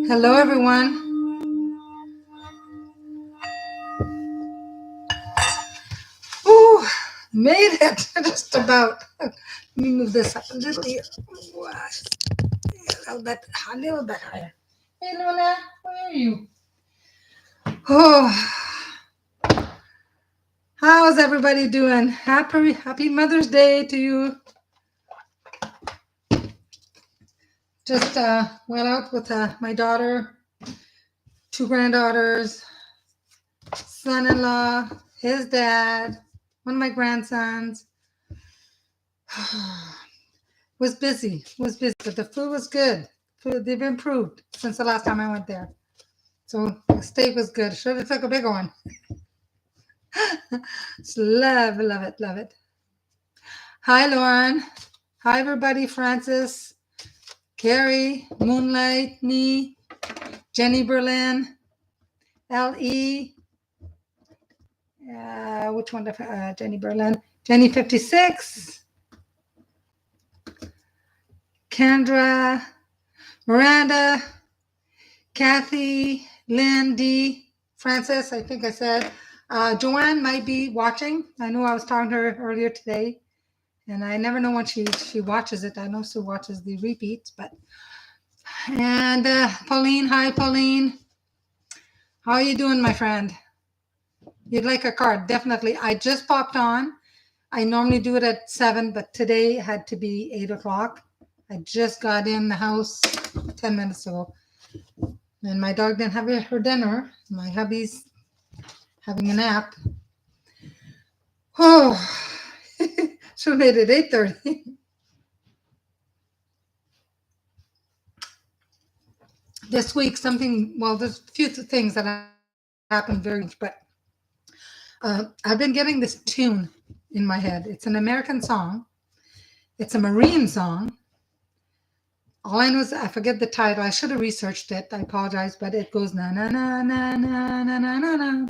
Hello, everyone. Ooh, made it just about. Let me move this up a little here. A little bit higher. Hey, Luna, where are you? Oh, how's everybody doing? Happy Mother's Day to you. Just went out with my daughter, two granddaughters, son-in-law, his dad, one of my grandsons. Was busy, but the food was good. They've improved since the last time I went there. So the steak was good. Should have took a bigger one. Just love it. Hi, Lauren. Hi, everybody. Francis, Carrie, Moonlight, me, Jenny Berlin, L.E. Which one? Jenny Berlin. Jenny 56. Kendra, Miranda, Kathy, Lynn, D, Francis, I think I said. Joanne might be watching. I know I was talking to her earlier today, and I never know when she watches it. I know she watches the repeats, but. And Pauline, hi, Pauline. How are you doing, my friend? You'd like a card? Definitely. I just popped on. I normally do it at 7, but today it had to be 8 o'clock. I just got in the house 10 minutes ago. And my dog didn't have her dinner. My hubby's having a nap. Oh, should have made it 8:30. This week, there's a few things that happened very much, but I've been getting this tune in my head. It's an American song. It's a Marine song. All I know is I forget the title. I should have researched it. I apologize, but it goes na na na na na na na na na.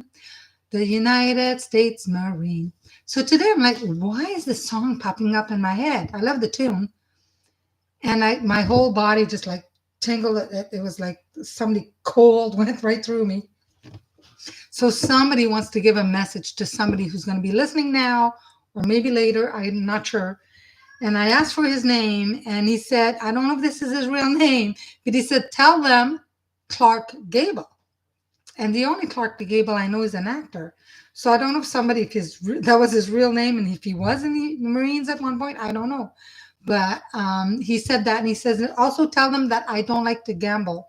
The United States Marine. So today I'm like, why is this song popping up in my head? I love the tune, and my whole body just like tingled. It was like somebody cold went right through me. So somebody wants to give a message to somebody who's going to be listening now, or maybe later. I'm not sure. And I asked for his name, and he said, I don't know if this is his real name, but he said, tell them Clark Gable. And the only Clark Gable I know is an actor. So I don't know if that was his real name, and if he was in the Marines at one point, I don't know. But he said that, and he says, also tell them that I don't like to gamble.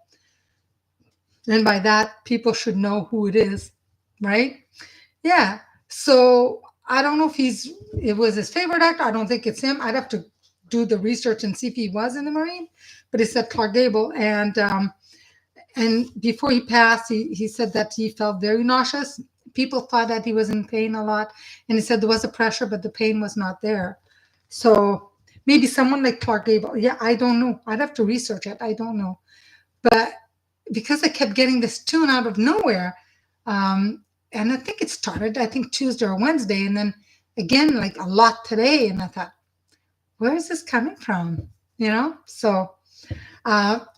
And by that, people should know who it is, right? Yeah. So I don't know if it was his favorite actor. I don't think it's him. I'd have to do the research and see if he was in the Marine. But it said Clark Gable, and before he passed, he said that he felt very nauseous. People thought that he was in pain a lot, and he said there was a pressure, but the pain was not there. So maybe someone like Clark Gable. Yeah, I don't know. I'd have to research it. I don't know. But because I kept getting this tune out of nowhere, and I think it started, Tuesday or Wednesday, and then again, like a lot today, and I thought, where is this coming from? So, but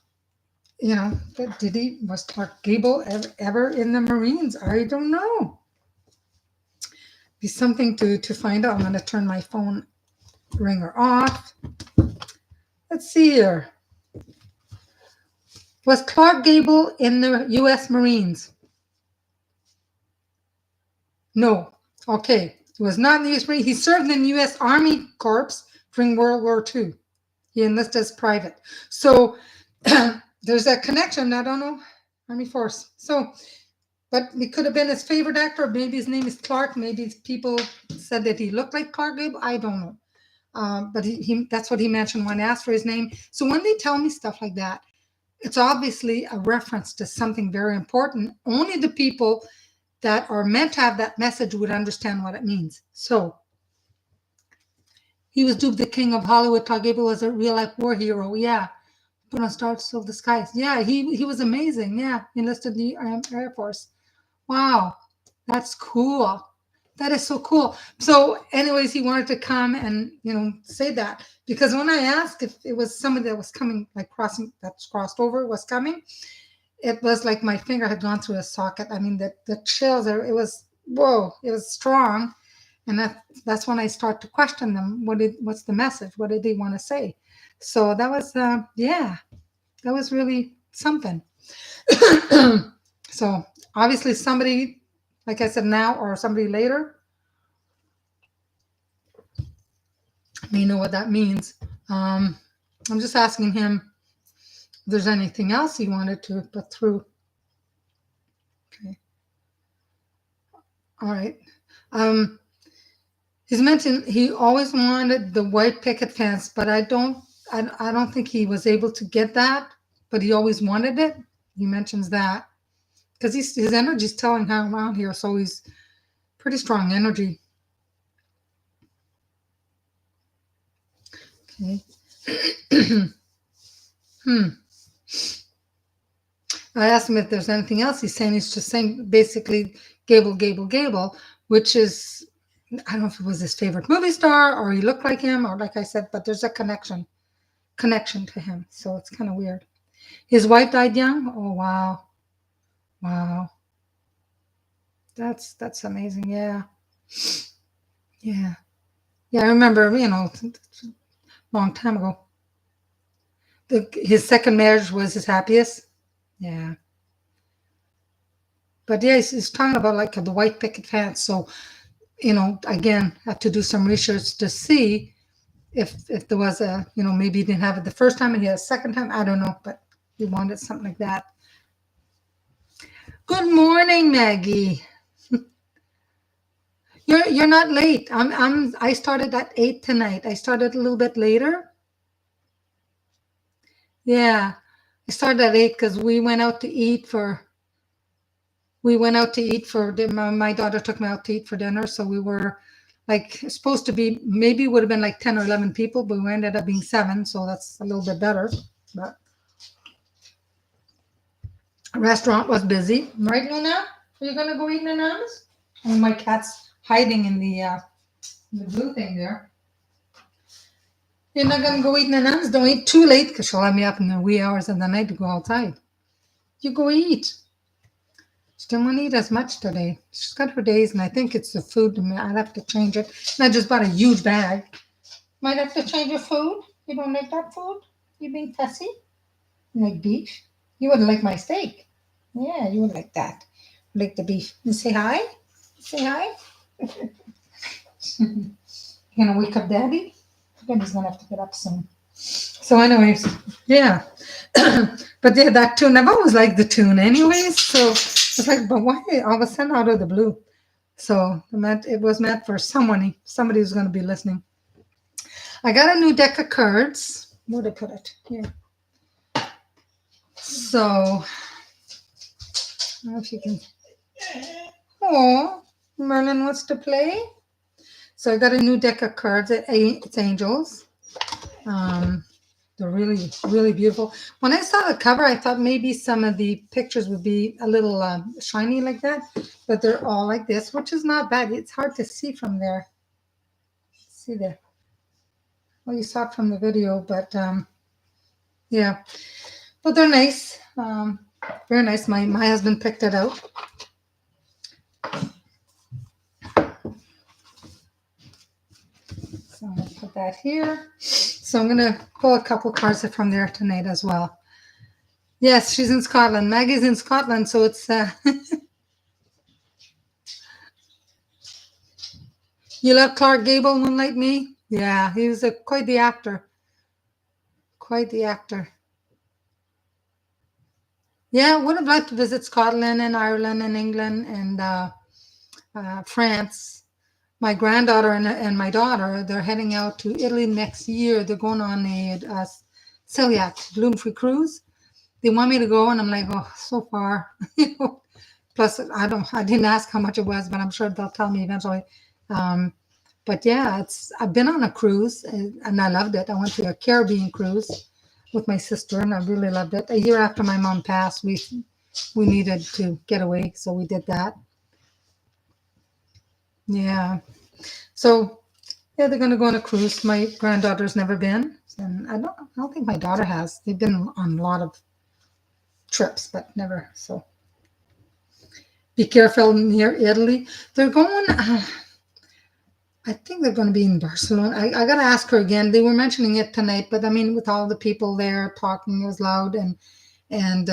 was Clark Gable ever in the Marines? I don't know. Be something to find out. I'm going to turn my phone ringer off. Let's see here. Was Clark Gable in the U.S. Marines? No. Okay. He was not in the U.S. Marines. He served in the U.S. Army Corps during World War II. He enlisted as private. So there's that connection. I don't know. Army Force. So, but it could have been his favorite actor. Maybe his name is Clark. Maybe people said that he looked like Clark Gable. I don't know. But that's what he mentioned when I asked for his name. So when they tell me stuff like that, it's obviously a reference to something very important. Only the people that are meant to have that message would understand what it means. So he was dubbed the King of Hollywood. Clark Gable was a real-life war hero. Yeah. Put on Stars of the Skies. Yeah, he was amazing. Yeah, he enlisted in the Air Force. Wow, that's cool. That is so cool. So anyways, he wanted to come and, say that. Because when I asked if it was somebody that was coming, like that's crossed over, was coming, it was like my finger had gone through a socket. I mean, the chills, it was, whoa, it was strong. And that's when I start to question them. What's the message? What did they want to say? So that was, yeah, that was really something. So obviously somebody, like I said, now or somebody later may know what that means. Um, I'm just asking him if there's anything else he wanted to put through. Okay. All right. Um, he's mentioned he always wanted the white picket fence, but I don't think he was able to get that, but he always wanted it. He mentions that because his energy's telling him around here, so he's pretty strong energy. Okay. hmm. I asked him if there's anything else. He's saying he's just saying basically Gable, Gable, Gable, which is, I don't know if it was his favorite movie star or he looked like him or like I said, but there's a connection to him. So it's kind of weird. His wife died young. Oh wow, wow, that's amazing. Yeah, yeah, yeah. I remember, long time ago. His second marriage was his happiest. Yeah, but yeah, he's talking about like the white picket fence. So again, have to do some research to see if there was maybe he didn't have it the first time and he had a second time. I don't know, but he wanted something like that. Good morning, Maggie. You're not late. I started at 8 tonight. I started a little bit later. Yeah. I started at 8 because my daughter took me out to eat for dinner. So we were like supposed to be, maybe would have been like 10 or 11 people, but we ended up being 7. So that's a little bit better. But the restaurant was busy. Right, Luna? Are you going to go eat Nana's? Oh, my cat's hiding in the blue thing there. You're not going to go eat Nana's? Don't eat too late because she'll let me up in the wee hours of the night to go outside. You go eat. She didn't want to eat as much today. She's got her days, and I think it's the food. I'd have to change it. And I just bought a huge bag. Might have to change your food. You don't like that food? You being fussy? You like beef? You would like my steak. Yeah, you would like that. Like the beef. You say hi? Say hi? You gonna wake up Daddy? Daddy's gonna have to get up soon. So, anyways, yeah. But yeah, that tune, I've always liked the tune anyways. So it's like, but why all of a sudden out of the blue? So it was meant for somebody who's going to be listening. I got a new deck of cards. Where did I put it? Here. So, I don't know if you can. Oh, Merlin wants to play. So I got a new deck of cards. It's angels. They're really, really beautiful. When I saw the cover, I thought maybe some of the pictures would be a little shiny like that, but they're all like this, which is not bad. It's hard to see from there. See there. Well, you saw it from the video, but yeah. But they're nice. Very nice. My husband picked it out. So I'm going to put that here. So I'm going to pull a couple cards from there tonight as well. Yes, she's in Scotland. Maggie's in Scotland, so it's... You love Clark Gable, Moonlight Me? Yeah, he was quite the actor. Quite the actor. Yeah, would have liked to visit Scotland and Ireland and England and France. My granddaughter and my daughter, they're heading out to Italy next year. They're going on a celiac gluten-free cruise. They want me to go, and I'm like, oh, so far. Plus, I didn't ask how much it was, but I'm sure they'll tell me eventually. But yeah, I've been on a cruise and I loved it. I went to a Caribbean cruise with my sister and I really loved it. A year after my mom passed, we needed to get away, so we did that. Yeah. So yeah, they're gonna go on a cruise. My granddaughter's never been, and I don't think my daughter has. They've been on a lot of trips, but never. So be careful near Italy. They're going. I think they're going to be in Barcelona. I got to ask her again. They were mentioning it tonight, but I mean, with all the people there talking, it was loud, and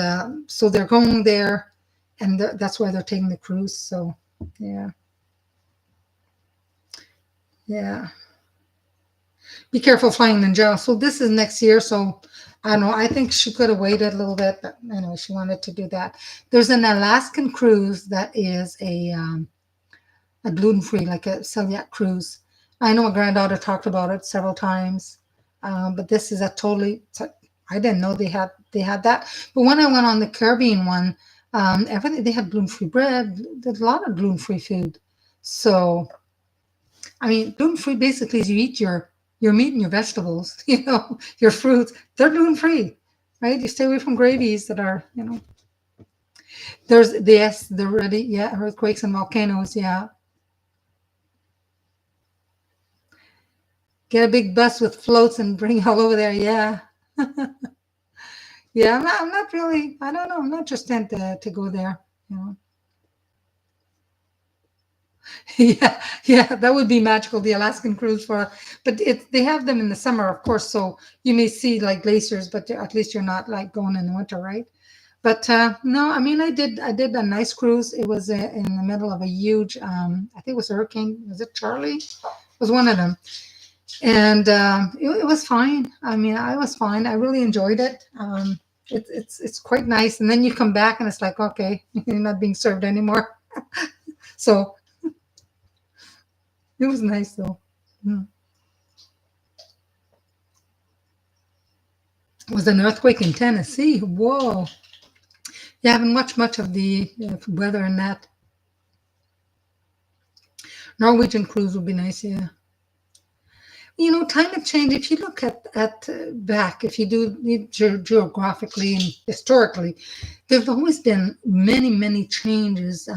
so they're going there, and that's why they're taking the cruise. So, yeah, yeah. Be careful flying in general. So this is next year. So I don't know. I think she could have waited a little bit, but anyway, she wanted to do that. There's an Alaskan cruise that is a gluten free, like a celiac cruise. I know my granddaughter talked about it several times, but this is a totally. I didn't know they had that. But when I went on the Caribbean one, everything they had gluten free bread. There's a lot of gluten free food. So I mean, gluten free basically is you eat your meat and your vegetables, your fruits. They're gluten free, right? You stay away from gravies that are, There's yes, they're ready. Yeah, earthquakes and volcanoes. Yeah, get a big bus with floats and bring it all over there. Yeah, yeah. I'm not really. I don't know. I'm not interested to go there. You know. Yeah, yeah, that would be magical. The Alaskan cruise but they have them in the summer, of course. So you may see like glaciers, but at least you're not like going in the winter, right? But no, I mean, I did a nice cruise. It was in the middle of a huge, I think it was a hurricane. Was it Charlie? It was one of them, and it was fine. I mean, I was fine. I really enjoyed it. It's quite nice. And then you come back and it's like, okay, you're not being served anymore. So it was nice though. Mm. It was an earthquake in Tennessee. Whoa! You haven't watched much of the weather in that. Norwegian cruise would be nice. Yeah. Climate change, if you look at back, if you do it geographically and historically, there's always been many, many changes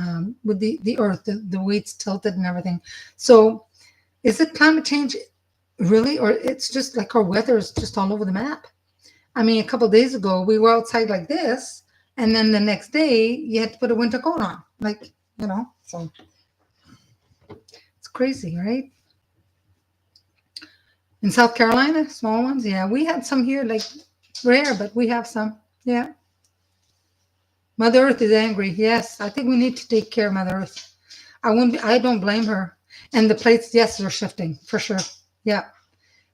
with the Earth, the way it's tilted and everything. So is it climate change really, or it's just like our weather is just all over the map? I mean, a couple of days ago, we were outside like this, and then the next day, you had to put a winter coat on. So it's crazy, right? In South Carolina, small ones. Yeah, we had some here, like rare, but we have some. Yeah. Mother Earth is angry. Yes, I think we need to take care of Mother Earth. I don't blame her. And the plates, yes, they're shifting for sure. Yeah.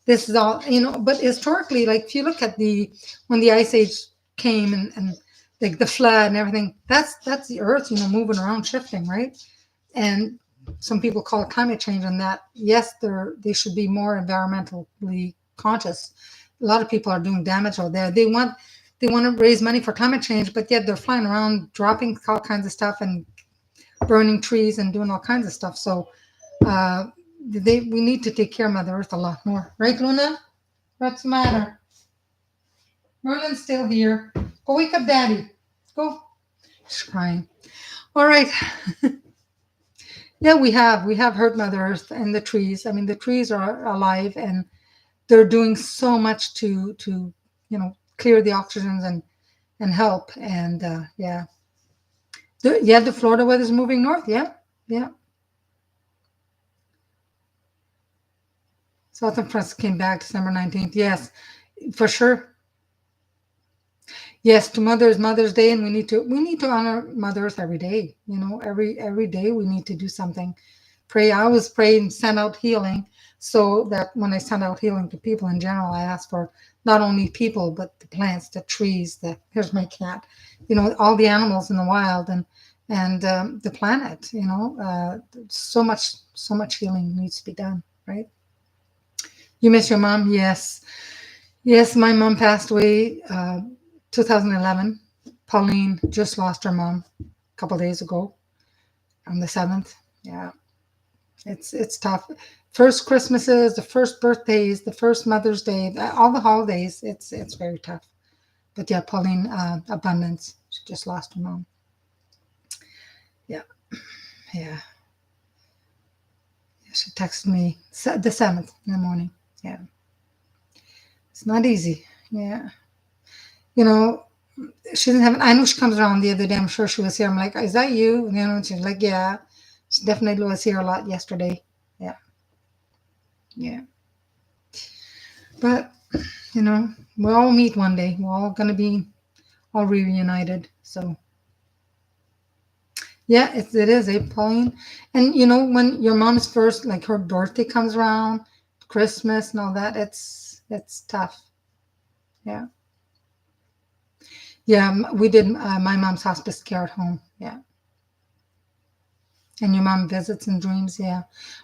This is all, but historically, like if you look at when the ice age came and like the flood and everything, that's the earth, moving around, shifting, right? And some people call it climate change, and that yes, they should be more environmentally conscious. A lot of people are doing damage out there. They want to raise money for climate change, but yet they're flying around dropping all kinds of stuff and burning trees and doing all kinds of stuff. So uh, we need to take care of Mother Earth a lot more, right, Luna? What's the matter? Merlin's still here. Go wake up Daddy. Go. She's crying. All right. Yeah, we have hurt Mother Earth and the trees. I mean, the trees are alive and they're doing so much to clear the oxygens and help. And yeah, the Florida weather's moving north. Yeah, yeah. Southern France came back December 19th. Yes, for sure. Yes, to Mother's Day, and we need to honor Mother Earth every day. Every day we need to do something. Pray. I always pray and send out healing, so that when I send out healing to people in general, I ask for not only people but the plants, the trees. Here's my cat. All the animals in the wild and the planet. So much healing needs to be done. Right. You miss your mom? Yes. Yes, my mom passed away 2011. Pauline just lost her mom a couple days ago on the 7th. Yeah, it's tough. First Christmases, the first birthdays, the first Mother's Day, all the holidays. It's very tough. But yeah, Pauline Abundance, she just lost her mom. Yeah, yeah. She texted me the 7th in the morning. Yeah, it's not easy. Yeah, you know. She didn't have. I know she comes around the other day. I'm sure she was here. I'm like, is that you? And she's like, yeah. She definitely was here a lot yesterday. Yeah, yeah. But we'll all meet one day. We're all gonna be all reunited. So yeah, it is, Pauline. And when your mom's first, like her birthday comes around, Christmas and all that, it's tough. Yeah, yeah. We did my mom's hospice care at home. Yeah. And your mom visits in dreams, yeah.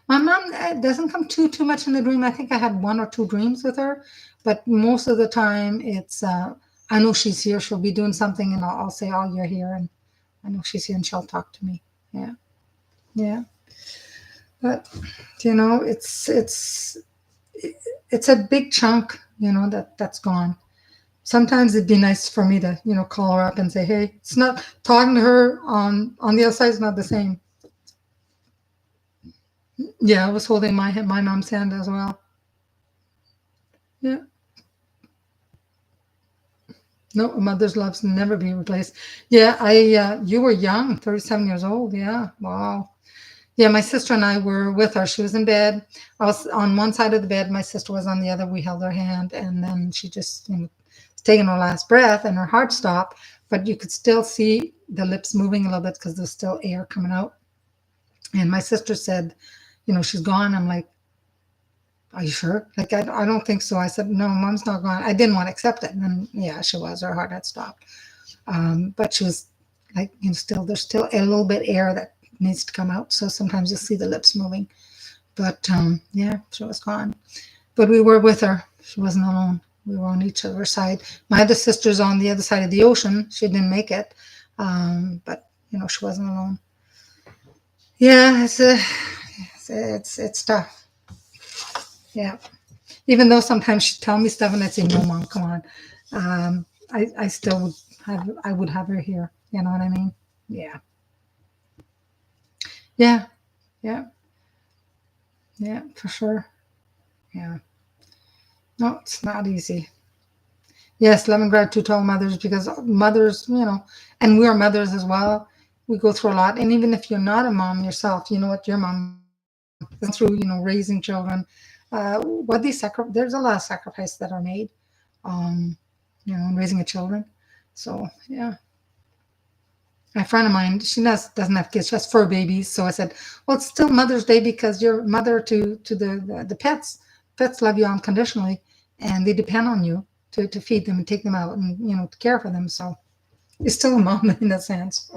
My mom doesn't come too much in the dream. I think I had one or two dreams with her, but most of the time it's I know she's here. She'll be doing something, and I'll say, "Oh, you're here," and I know she's here, and she'll talk to me. Yeah, yeah. But it's a big chunk, that's gone. Sometimes it'd be nice for me to call her up and say, "Hey, it's not talking to her on the other side is not the same." Yeah, I was holding my mom's hand as well. Yeah. No, a mother's love's never be replaced. Yeah, you were young, 37 years old. Yeah. Wow. Yeah, my sister and I were with her. She was in bed. I was on one side of the bed. My sister was on the other. We held her hand, and then she just was taking her last breath, and her heart stopped. But you could still see the lips moving a little bit because there's still air coming out. And my sister said, she's gone. I'm like, are you sure? Like, I don't think so. I said, no, mom's not gone. I didn't want to accept it. And then, yeah, she was. Her heart had stopped. But she was like, there's still a little bit air that needs to come out. So sometimes you'll see the lips moving. But yeah, she was gone. But we were with her. She wasn't alone. We were on each other's side. My other sister's on the other side of the ocean. She didn't make it. But, she wasn't alone. Yeah, it's tough. Yeah. Even though sometimes she'd tell me stuff and I'd say, no, mom, come on. I still would have her here. You know what I mean? Yeah. Yeah. Yeah. Yeah, for sure. Yeah. No, it's not easy. Yes, love and gratitude to all mothers because mothers, and we are mothers as well. We go through a lot. And even if you're not a mom yourself, you know what your mom is through, raising children. There's a lot of sacrifices that are made, um, in raising a children. So yeah. A friend of mine, she doesn't have kids, she has fur babies. So I said, well, it's still Mother's Day because you're mother to the pets. Pets love you unconditionally, and they depend on you to feed them and take them out and to care for them. So you're still a mom in that sense.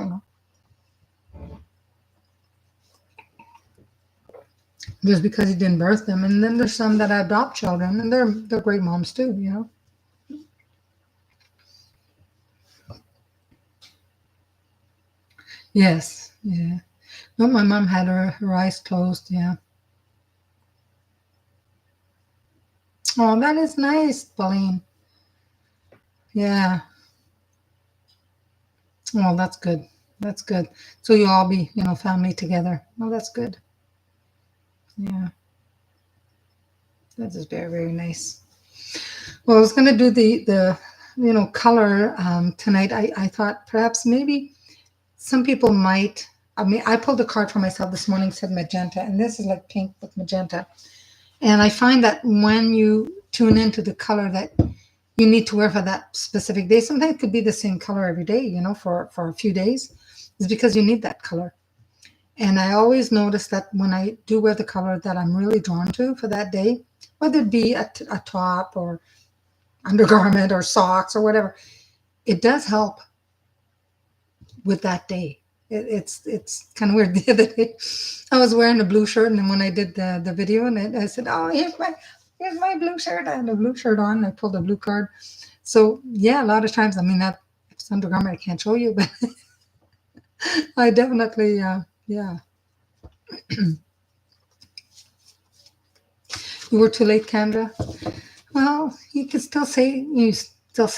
Just because you didn't birth them, and then there's some that adopt children, and they're great moms too. Yes, yeah. No, my mom had her eyes closed. Yeah. Oh, that is nice, Pauline. Yeah. Well, that's good. That's good. So you all be, family together. Oh, that's good. Yeah, that is very, very nice. Well, I was going to do the color tonight. I thought perhaps maybe some people might. I mean, I pulled a card for myself this morning, said magenta, and this is like pink with magenta. And I find that when you tune into the color that you need to wear for that specific day, sometimes it could be the same color every day, for a few days, is because you need that color. And I always notice that when I do wear the color that I'm really drawn to for that day, whether it be a top or undergarment or socks or whatever, it does help with that day. It's kind of weird. The other day, I was wearing a blue shirt, and then when I did the video, and I said, "Oh, here's my blue shirt." I had a blue shirt on. I pulled a blue card. So yeah, a lot of times, I mean, that if it's undergarment, I can't show you, but I definitely, yeah. You were too late, Kendra. Well, you still say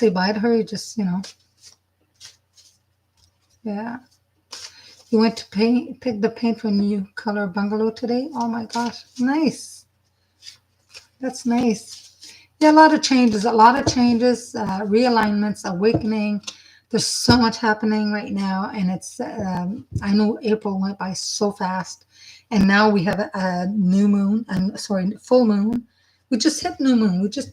bye to her. You just, yeah. You went to pick the paint for a new color bungalow today. Oh my gosh, nice. That's nice. Yeah, a lot of changes, realignments, awakening. There's so much happening right now, and it's. I know April went by so fast, and now we have a new moon, and sorry, full moon. We just hit new moon. We just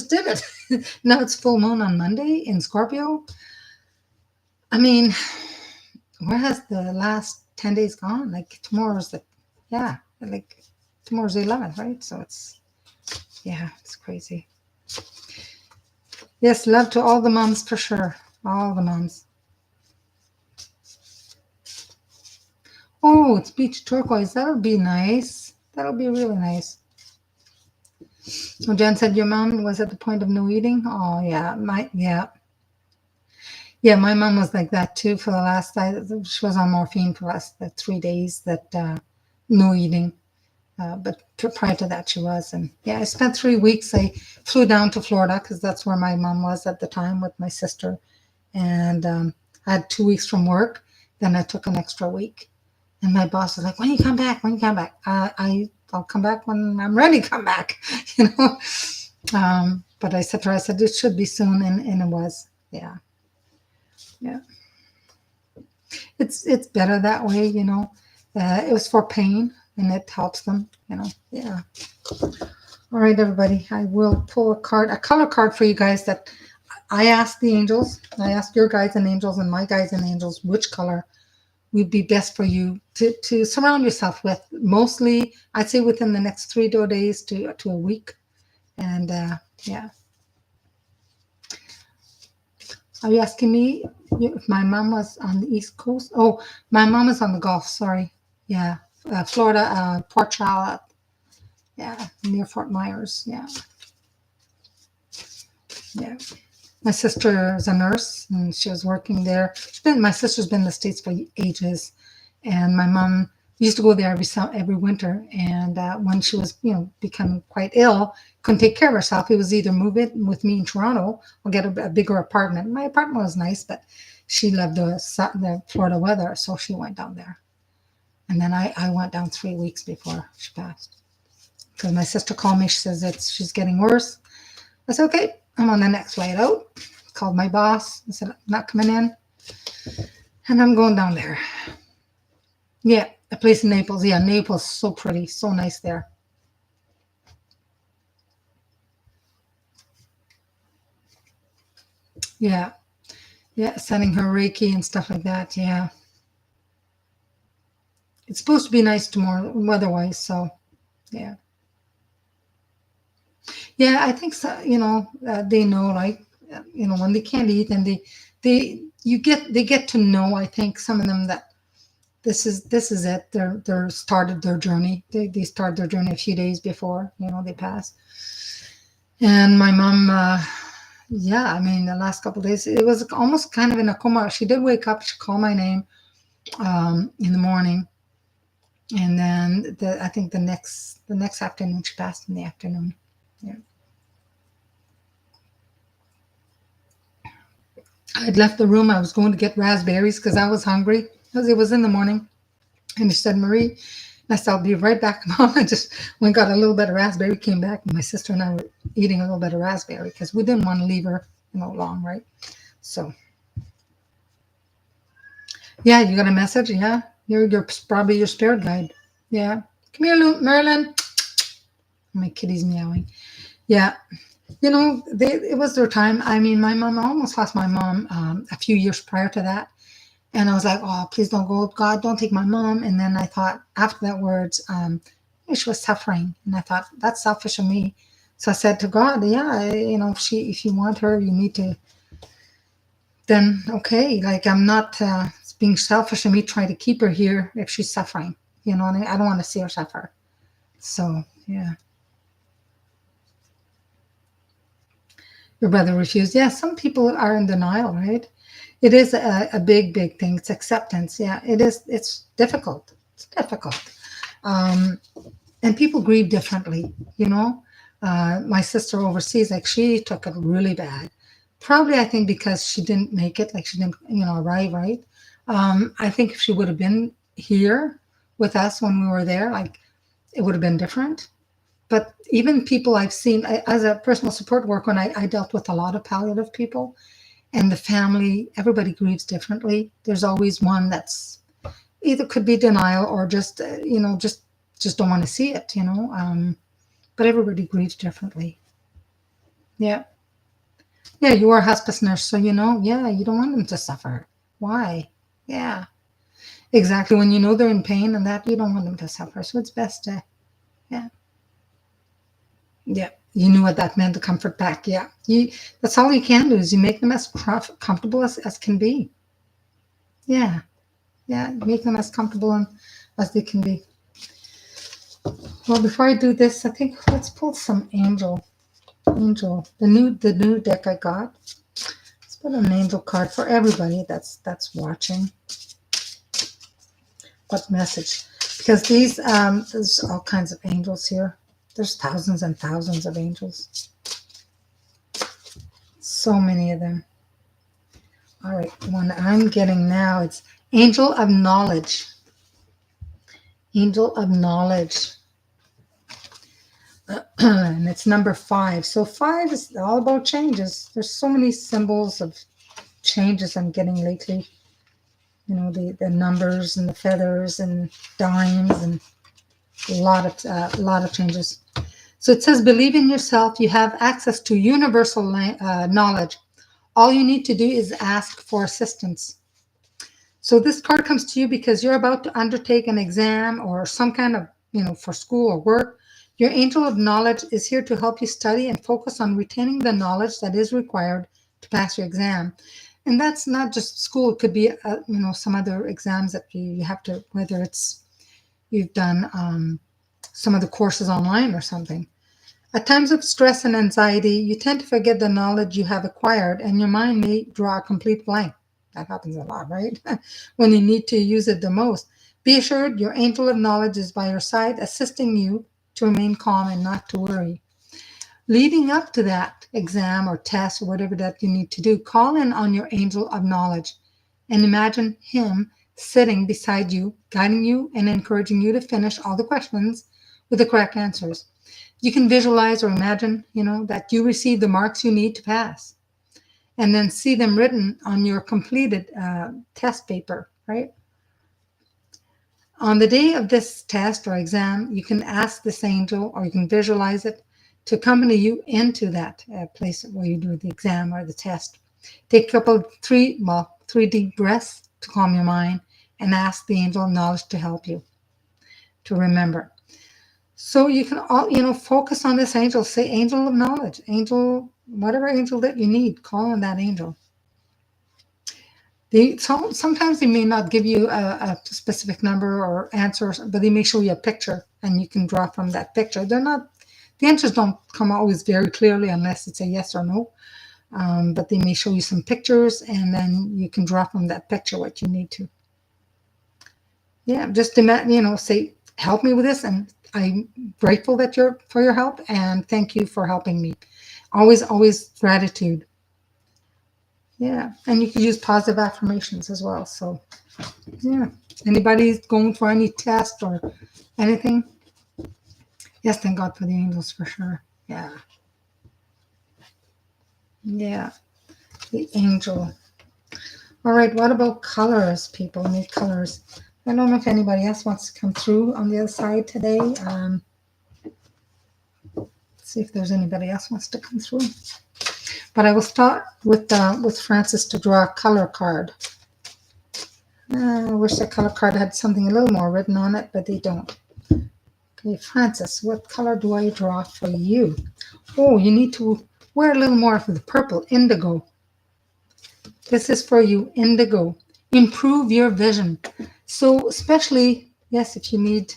did it. Now it's full moon on Monday in Scorpio. I mean, where has the last 10 days gone? Like tomorrow's the, yeah, like tomorrow's the 11th, right? So it's, yeah, it's crazy. Yes, love to all the moms for sure. All the moms. Oh, it's beach turquoise. That'll be nice. That'll be really nice. Oh, Jen said your mom was at the point of no eating. Oh, yeah, yeah. My mom was like that too for the last. She was on morphine for the last 3 days. That no eating. But prior to that, she was. And yeah, I spent 3 weeks. I flew down to Florida because that's where my mom was at the time with my sister. And I had 2 weeks from work. Then I took an extra week. And my boss was like, "When you come back? When you come back?" I'll come back when I'm ready to come back, you know. But I said to her, I said, it should be soon. And it was. Yeah. Yeah. It's better that way, you know. It was for pain and it helps them, you know. Yeah. All right, everybody. I will pull a color card for you guys that I asked the angels. I asked your guides and angels and my guides and angels which color would be best for you to surround yourself with. Mostly, I'd say within the next 3 days to a week. And yeah. Are you asking me if my mom was on the East Coast? Oh, my mom is on the Gulf. Sorry. Yeah. Florida, Port Charlotte. Yeah. Near Fort Myers. Yeah. Yeah. My sister is a nurse and she was working there. My sister's been in the States for ages. And my mom used to go there every winter. And when she was, becoming quite ill, couldn't take care of herself, it was either move it with me in Toronto or get a bigger apartment. My apartment was nice, but she loved the Florida weather, so she went down there. And then I went down 3 weeks before she passed. Because my sister called me, she says she's getting worse. I said, okay, I'm on the next flight out. Called my boss. I said, I'm not coming in. And I'm going down there. Yeah, a place in Naples. Yeah, Naples, so pretty, so nice there. Yeah, yeah, sending her Reiki and stuff like that. Yeah. It's supposed to be nice tomorrow weather-wise, so yeah. Yeah, I think so, they know, like, when they can't eat and they get to know, I think some of them that this is it. They're started their journey. They started their journey a few days before, they pass. And my mom, yeah, I mean, the last couple of days, it was almost kind of in a coma. She did wake up. She called my name in the morning, and then I think the next afternoon she passed in the afternoon. Yeah. I had left the room. I was going to get raspberries because I was hungry. Because it was in the morning. And she said, Marie, and I said, I'll be right back, Mom. I just went got a little bit of raspberry, came back, and my sister and I were eating a little bit of raspberry because we didn't want to leave her, long, right? So, yeah, you got a message? Yeah, you're probably your spirit guide. Yeah, come here, Marilyn. My kitty's meowing. Yeah, it was their time. I mean, I almost lost my mom a few years prior to that. And I was like, oh, please don't go. God, don't take my mom. And then I thought after that words, she was suffering. And I thought, that's selfish of me. So I said to God, yeah, if you want her, you need to, then okay. Like, I'm not being selfish of me trying to keep her here if she's suffering. And I don't want to see her suffer. So, yeah. Your brother refused. Yeah, some people are in denial, right? It is a big, big thing. It's acceptance. Yeah, it is. It's difficult. It's difficult. And people grieve differently, My sister overseas, like, she took it really bad. Probably, I think, because she didn't make it, like she didn't, arrive right. I think if she would have been here with us when we were there, like, it would have been different. But even people I've seen as a personal support worker, when I dealt with a lot of palliative people, And the family, everybody grieves differently. There's always one that's either could be denial or just, just don't want to see it, but everybody grieves differently. Yeah. Yeah, you are a hospice nurse, so yeah, you don't want them to suffer. Why? Yeah, exactly. When you know they're in pain and that, you don't want them to suffer. So it's best to, yeah, yeah. You knew what that meant, to comfort back. Yeah, that's all you can do is you make them as comfortable as can be. Yeah, yeah, make them as comfortable as they can be. Well, before I do this, I think let's pull some angel, the new deck I got. Let's put an angel card for everybody that's watching. What message? Because there's all kinds of angels here. There's thousands and thousands of angels. So many of them. All right, the one I'm getting now, it's Angel of Knowledge. Angel of Knowledge. And it's number 5. So 5 is all about changes. There's so many symbols of changes I'm getting lately. The numbers and the feathers and dimes and a lot of changes. So it says, believe in yourself. You have access to universal knowledge. All you need to do is ask for assistance. So this card comes to you because you're about to undertake an exam or some kind of, for school or work. Your angel of knowledge is here to help you study and focus on retaining the knowledge that is required to pass your exam. And that's not just school. It could be, some other exams that you have to, whether it's you've done some of the courses online or something. At times of stress and anxiety, you tend to forget the knowledge you have acquired, and your mind may draw a complete blank. That happens a lot, right? When you need to use it the most. Be assured your angel of knowledge is by your side, assisting you to remain calm and not to worry. Leading up to that exam or test or whatever that you need to do, call in on your angel of knowledge and imagine him sitting beside you, guiding you and encouraging you to finish all the questions with the correct answers. You can visualize or imagine, that you receive the marks you need to pass and then see them written on your completed test paper, right? On the day of this test or exam, you can ask this angel or you can visualize it to accompany you into that place where you do the exam or the test. Take a couple, three deep breaths to calm your mind and ask the angel of knowledge to help you to remember. So you can focus on this angel. Say angel of knowledge, angel, whatever angel that you need, call on that angel. Sometimes they may not give you a specific number or answers, but they may show you a picture and you can draw from that picture. The answers don't come always very clearly unless it's a yes or no. But they may show you some pictures and then you can draw from that picture what you need to. Yeah, just say, help me with this, and I'm grateful for your help, and thank you for helping me. Always gratitude. Yeah, and you can use positive affirmations as well. So, yeah, anybody's going for any test or anything? Yes, thank God for the angels for sure. Yeah, yeah, the angel. All right, what about colors? People need colors. I don't know if anybody else wants to come through on the other side today. See if there's anybody else wants to come through. But I will start with Francis to draw a color card. I wish the color card had something a little more written on it, but they don't. Okay, Francis, what color do I draw for you? Oh, you need to wear a little more of the purple, indigo. This is for you, indigo. Improve your vision. So especially, yes, if you need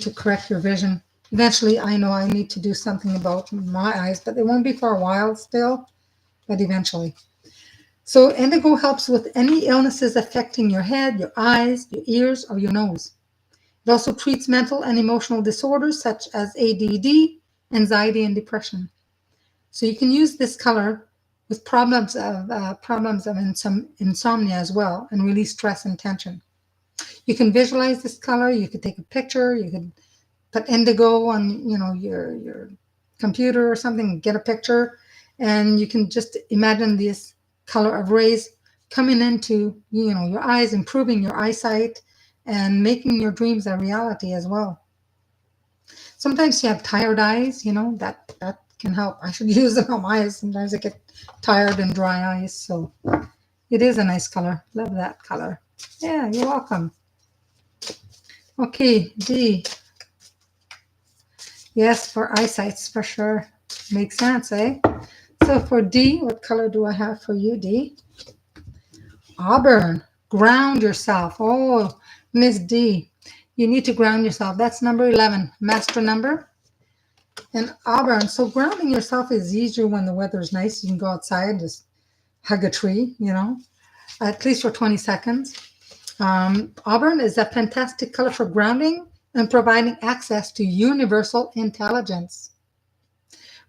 to correct your vision. Eventually, I know I need to do something about my eyes, but it won't be for a while still, but eventually. So indigo helps with any illnesses affecting your head, your eyes, your ears, or your nose. It also treats mental and emotional disorders such as ADD, anxiety, and depression. So you can use this color with problems of insomnia as well, and release stress and tension. You can visualize this color. You could take a picture. You could put indigo on your computer or something, get a picture, and you can just imagine this color of rays coming into, your eyes, improving your eyesight and making your dreams a reality as well. Sometimes you have tired eyes, that can help. I should use them on my eyes. Sometimes I get tired and dry eyes, so it is a nice color. Love that color. Yeah, you're welcome. Okay, D. Yes, for eyesights, for sure. Makes sense, eh? So for D, what color do I have for you, D? Auburn. Ground yourself. Oh, Miss D, you need to ground yourself. That's number 11, master number. And Auburn. So grounding yourself is easier when the weather is nice. You can go outside and just hug a tree, at least for 20 seconds. Auburn is a fantastic color for grounding and providing access to universal intelligence.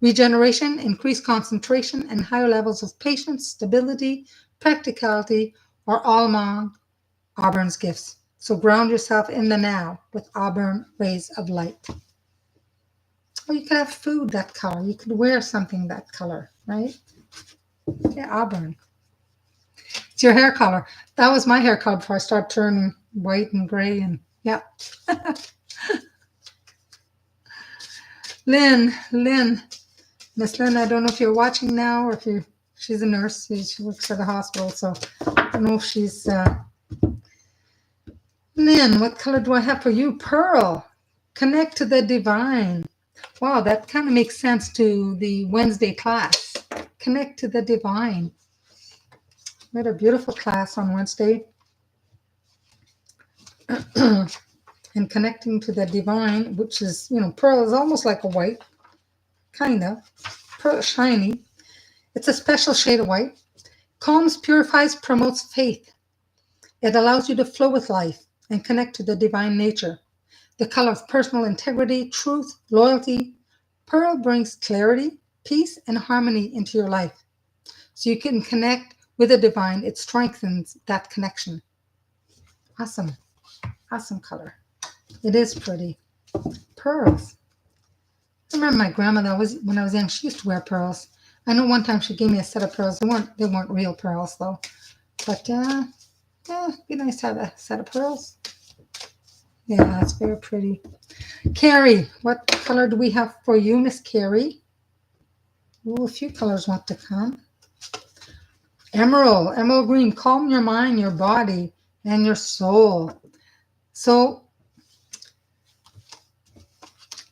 Regeneration, increased concentration, and higher levels of patience, stability, practicality are all among Auburn's gifts. So ground yourself in the now with Auburn rays of light. Or you could have food that color. You could wear something that color, right? Yeah, Auburn. It's your hair color. That was my hair color before I started turning white and gray. And yeah. Lynn, Miss Lynn, I don't know if you're watching now or if she's a nurse. She works at a hospital, so I don't know if she's. Lynn, what color do I have for you? Pearl. Connect to the divine. Wow, that kind of makes sense to the Wednesday class. Connect to the divine. We had a beautiful class on Wednesday. And connecting to the divine, which is, pearl is almost like a white, kind of. Pearl, shiny. It's a special shade of white. Calms, purifies, promotes faith. It allows you to flow with life and connect to the divine nature. The color of personal integrity, truth, loyalty. Pearl brings clarity, peace, and harmony into your life. So you can connect with the divine. It strengthens that connection. Awesome. Awesome color. It is pretty. Pearls. I remember my grandmother when I was young, she used to wear pearls. I know one time she gave me a set of pearls. They weren't real pearls though. But yeah, it'd be nice to have a set of pearls. Yeah, it's very pretty. Carrie, what color do we have for you, Miss Carrie? Oh, a few colors want to come. Emerald green. Calm your mind, your body, and your soul. So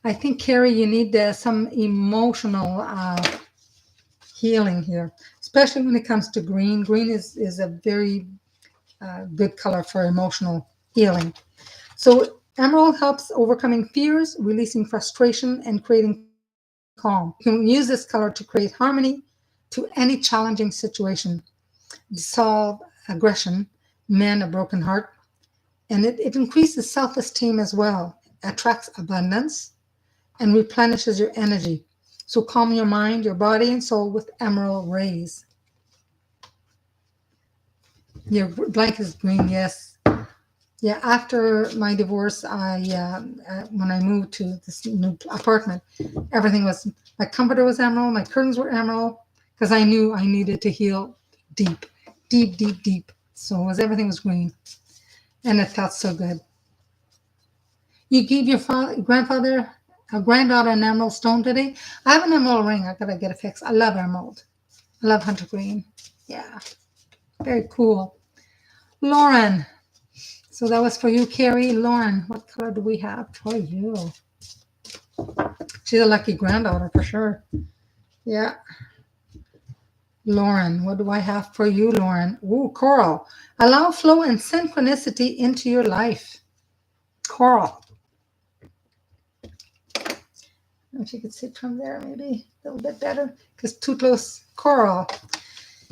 I think, Carrie, you need some emotional healing here, especially when it comes to green. Green is a very good color for emotional healing. So emerald helps overcoming fears, releasing frustration, and creating calm. You can use this color to create harmony to any challenging situation, dissolve aggression, mend a broken heart, and it increases self-esteem as well, attracts abundance, and replenishes your energy. So calm your mind, your body, and soul with emerald rays. Your blanket is green, yes. Yeah, after my divorce, when I moved to this new apartment, everything was, my comforter was emerald, my curtains were emerald, because I knew I needed to heal deep. So everything was green, and it felt so good. You gave your granddaughter an emerald stone today. I have an emerald ring. I gotta get it fixed. I love emerald. I love hunter green. Yeah, very cool. Lauren. So that was for you, Carrie. Lauren, what color do we have for you? She's a lucky granddaughter for sure. Yeah. Lauren, what do I have for you, Lauren? Ooh, coral. Allow flow and synchronicity into your life. Coral. If you could sit from there, maybe a little bit better, because too close. Coral.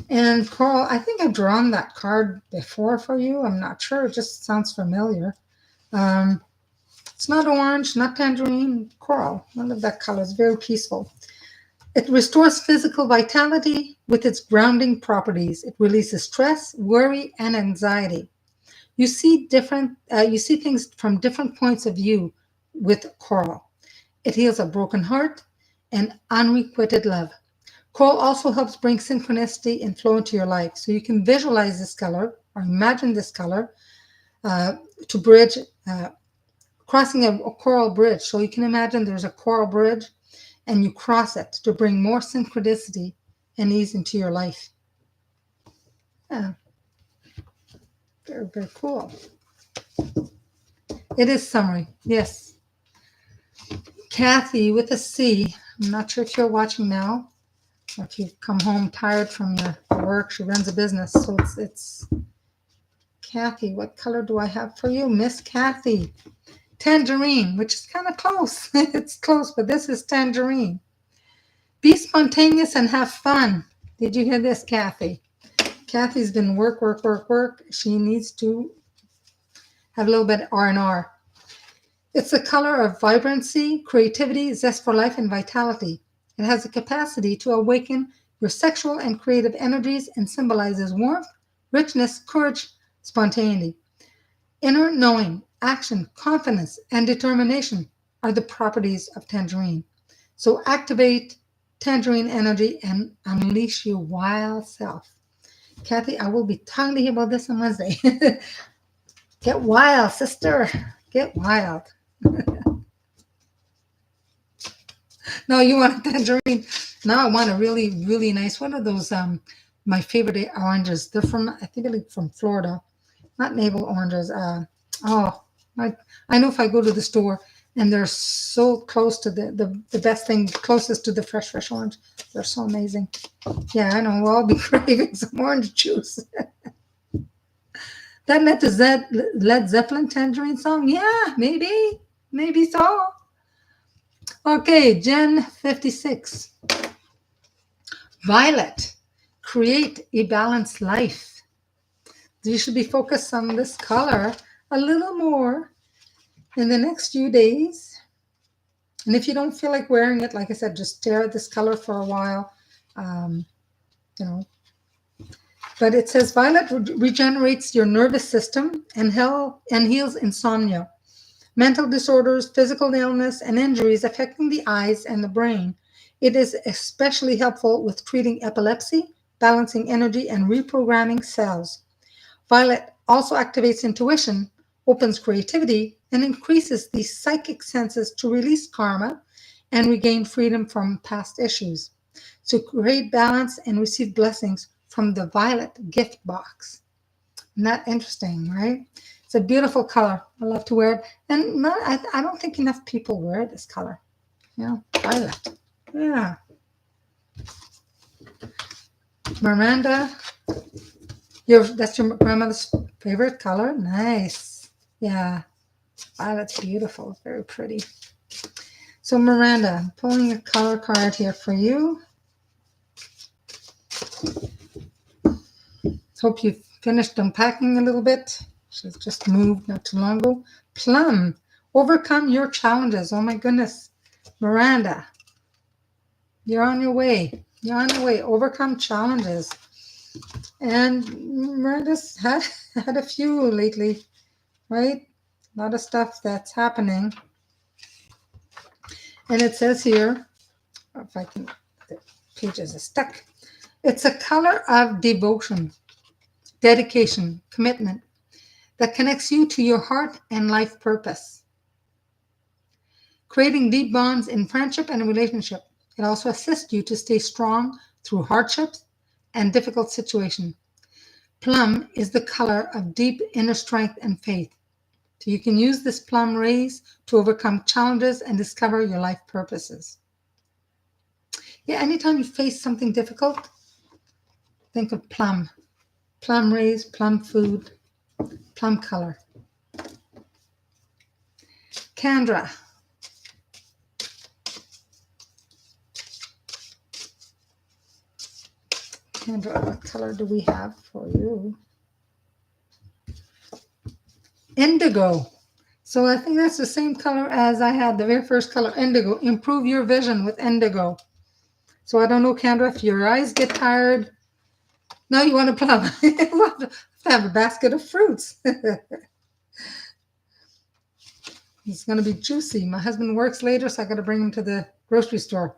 And coral, I think I've drawn that card before for you. I'm not sure. It just sounds familiar. It's not orange, not tangerine. Coral. I love that color. It's very peaceful. It restores physical vitality with its grounding properties. It releases stress, worry, and anxiety. You see things from different points of view with coral. It heals a broken heart and unrequited love. Coral also helps bring synchronicity and flow into your life. So you can visualize this color or imagine this color uh, to bridge, uh, crossing a coral bridge. So you can imagine there's a coral bridge and you cross it to bring more synchronicity and ease into your life. Yeah, very, very cool. It is summery, yes. Kathy with a C. I'm not sure if you're watching now or if you've come home tired from your work. She runs a business, so it's Kathy. What color do I have for you, Miss Kathy? Tangerine, which is kind of close. It's close, but this is tangerine. Be spontaneous and have fun. Did you hear this, Kathy? Kathy's been work, work, work, work. She needs to have a little bit R&R. It's the color of vibrancy, creativity, zest for life, and vitality. It has the capacity to awaken your sexual and creative energies and symbolizes warmth, richness, courage, spontaneity. Inner knowing, action, confidence, and determination are the properties of tangerine. So activate tangerine energy and unleash your wild self. Kathy, I will be talking to you about this on Wednesday. Get wild, sister. Get wild. No, you want a tangerine. Now I want a really, really nice one of those. My favorite oranges. They're from, I think they're from Florida. Not navel oranges. Oh, I know if I go to the store and they're so close to the best thing, closest to the fresh orange. They're so amazing. Yeah, I know. We'll all be craving some orange juice. That Led Zeppelin tangerine song? Yeah, maybe so. Okay, Gen 56. Violet, create a balanced life. You should be focused on this color a little more in the next few days. And if you don't feel like wearing it, like I said, just stare at this color for a while. Um, you know, but it says violet regenerates your nervous system and heals insomnia, mental disorders, physical illness, and injuries affecting the eyes and the brain. It is especially helpful with treating epilepsy, balancing energy, and reprogramming cells. Violet also activates intuition, opens creativity, and increases the psychic senses to release karma and regain freedom from past issues. To create balance and receive blessings from the violet gift box. Isn't that interesting, right? It's a beautiful color. I love to wear it. And I don't think enough people wear this color. Yeah, violet. Yeah. Miranda, that's your grandmother's favorite color? Nice. Yeah. Violet's beautiful. Very pretty. So Miranda, I'm pulling a color card here for you. Hope you've finished unpacking a little bit. She's just moved not too long ago. Plum, overcome your challenges. Oh my goodness. Miranda, you're on your way. You're on your way. Overcome challenges. And Miranda's had a few lately, right? A lot of stuff that's happening. And it says here, if I can, the pages are stuck. It's a color of devotion, dedication, commitment that connects you to your heart and life purpose. Creating deep bonds in friendship and relationship. It also assists you to stay strong through hardships and difficult situations. Plum is the color of deep inner strength and faith. So you can use this plum rays to overcome challenges and discover your life purposes. Yeah, anytime you face something difficult, think of plum. Plum rays, plum food, plum color. Kendra. Kendra, what color do we have for you? Indigo. So I think that's the same color as I had, the very first color, indigo. Improve your vision with indigo. So I don't know, Kendra, if your eyes get tired, now you want a plum. We'll have to have a basket of fruits. It's going to be juicy. My husband works later, so I got to bring him to the grocery store.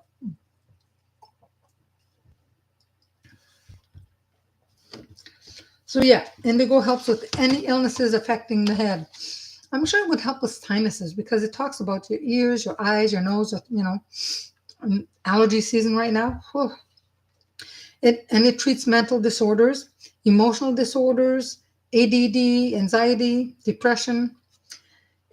So yeah, indigo helps with any illnesses affecting the head. I'm sure it would help with sinuses because it talks about your ears, your eyes, your nose, allergy season right now. Whew. It treats mental disorders, emotional disorders, ADD, anxiety, depression.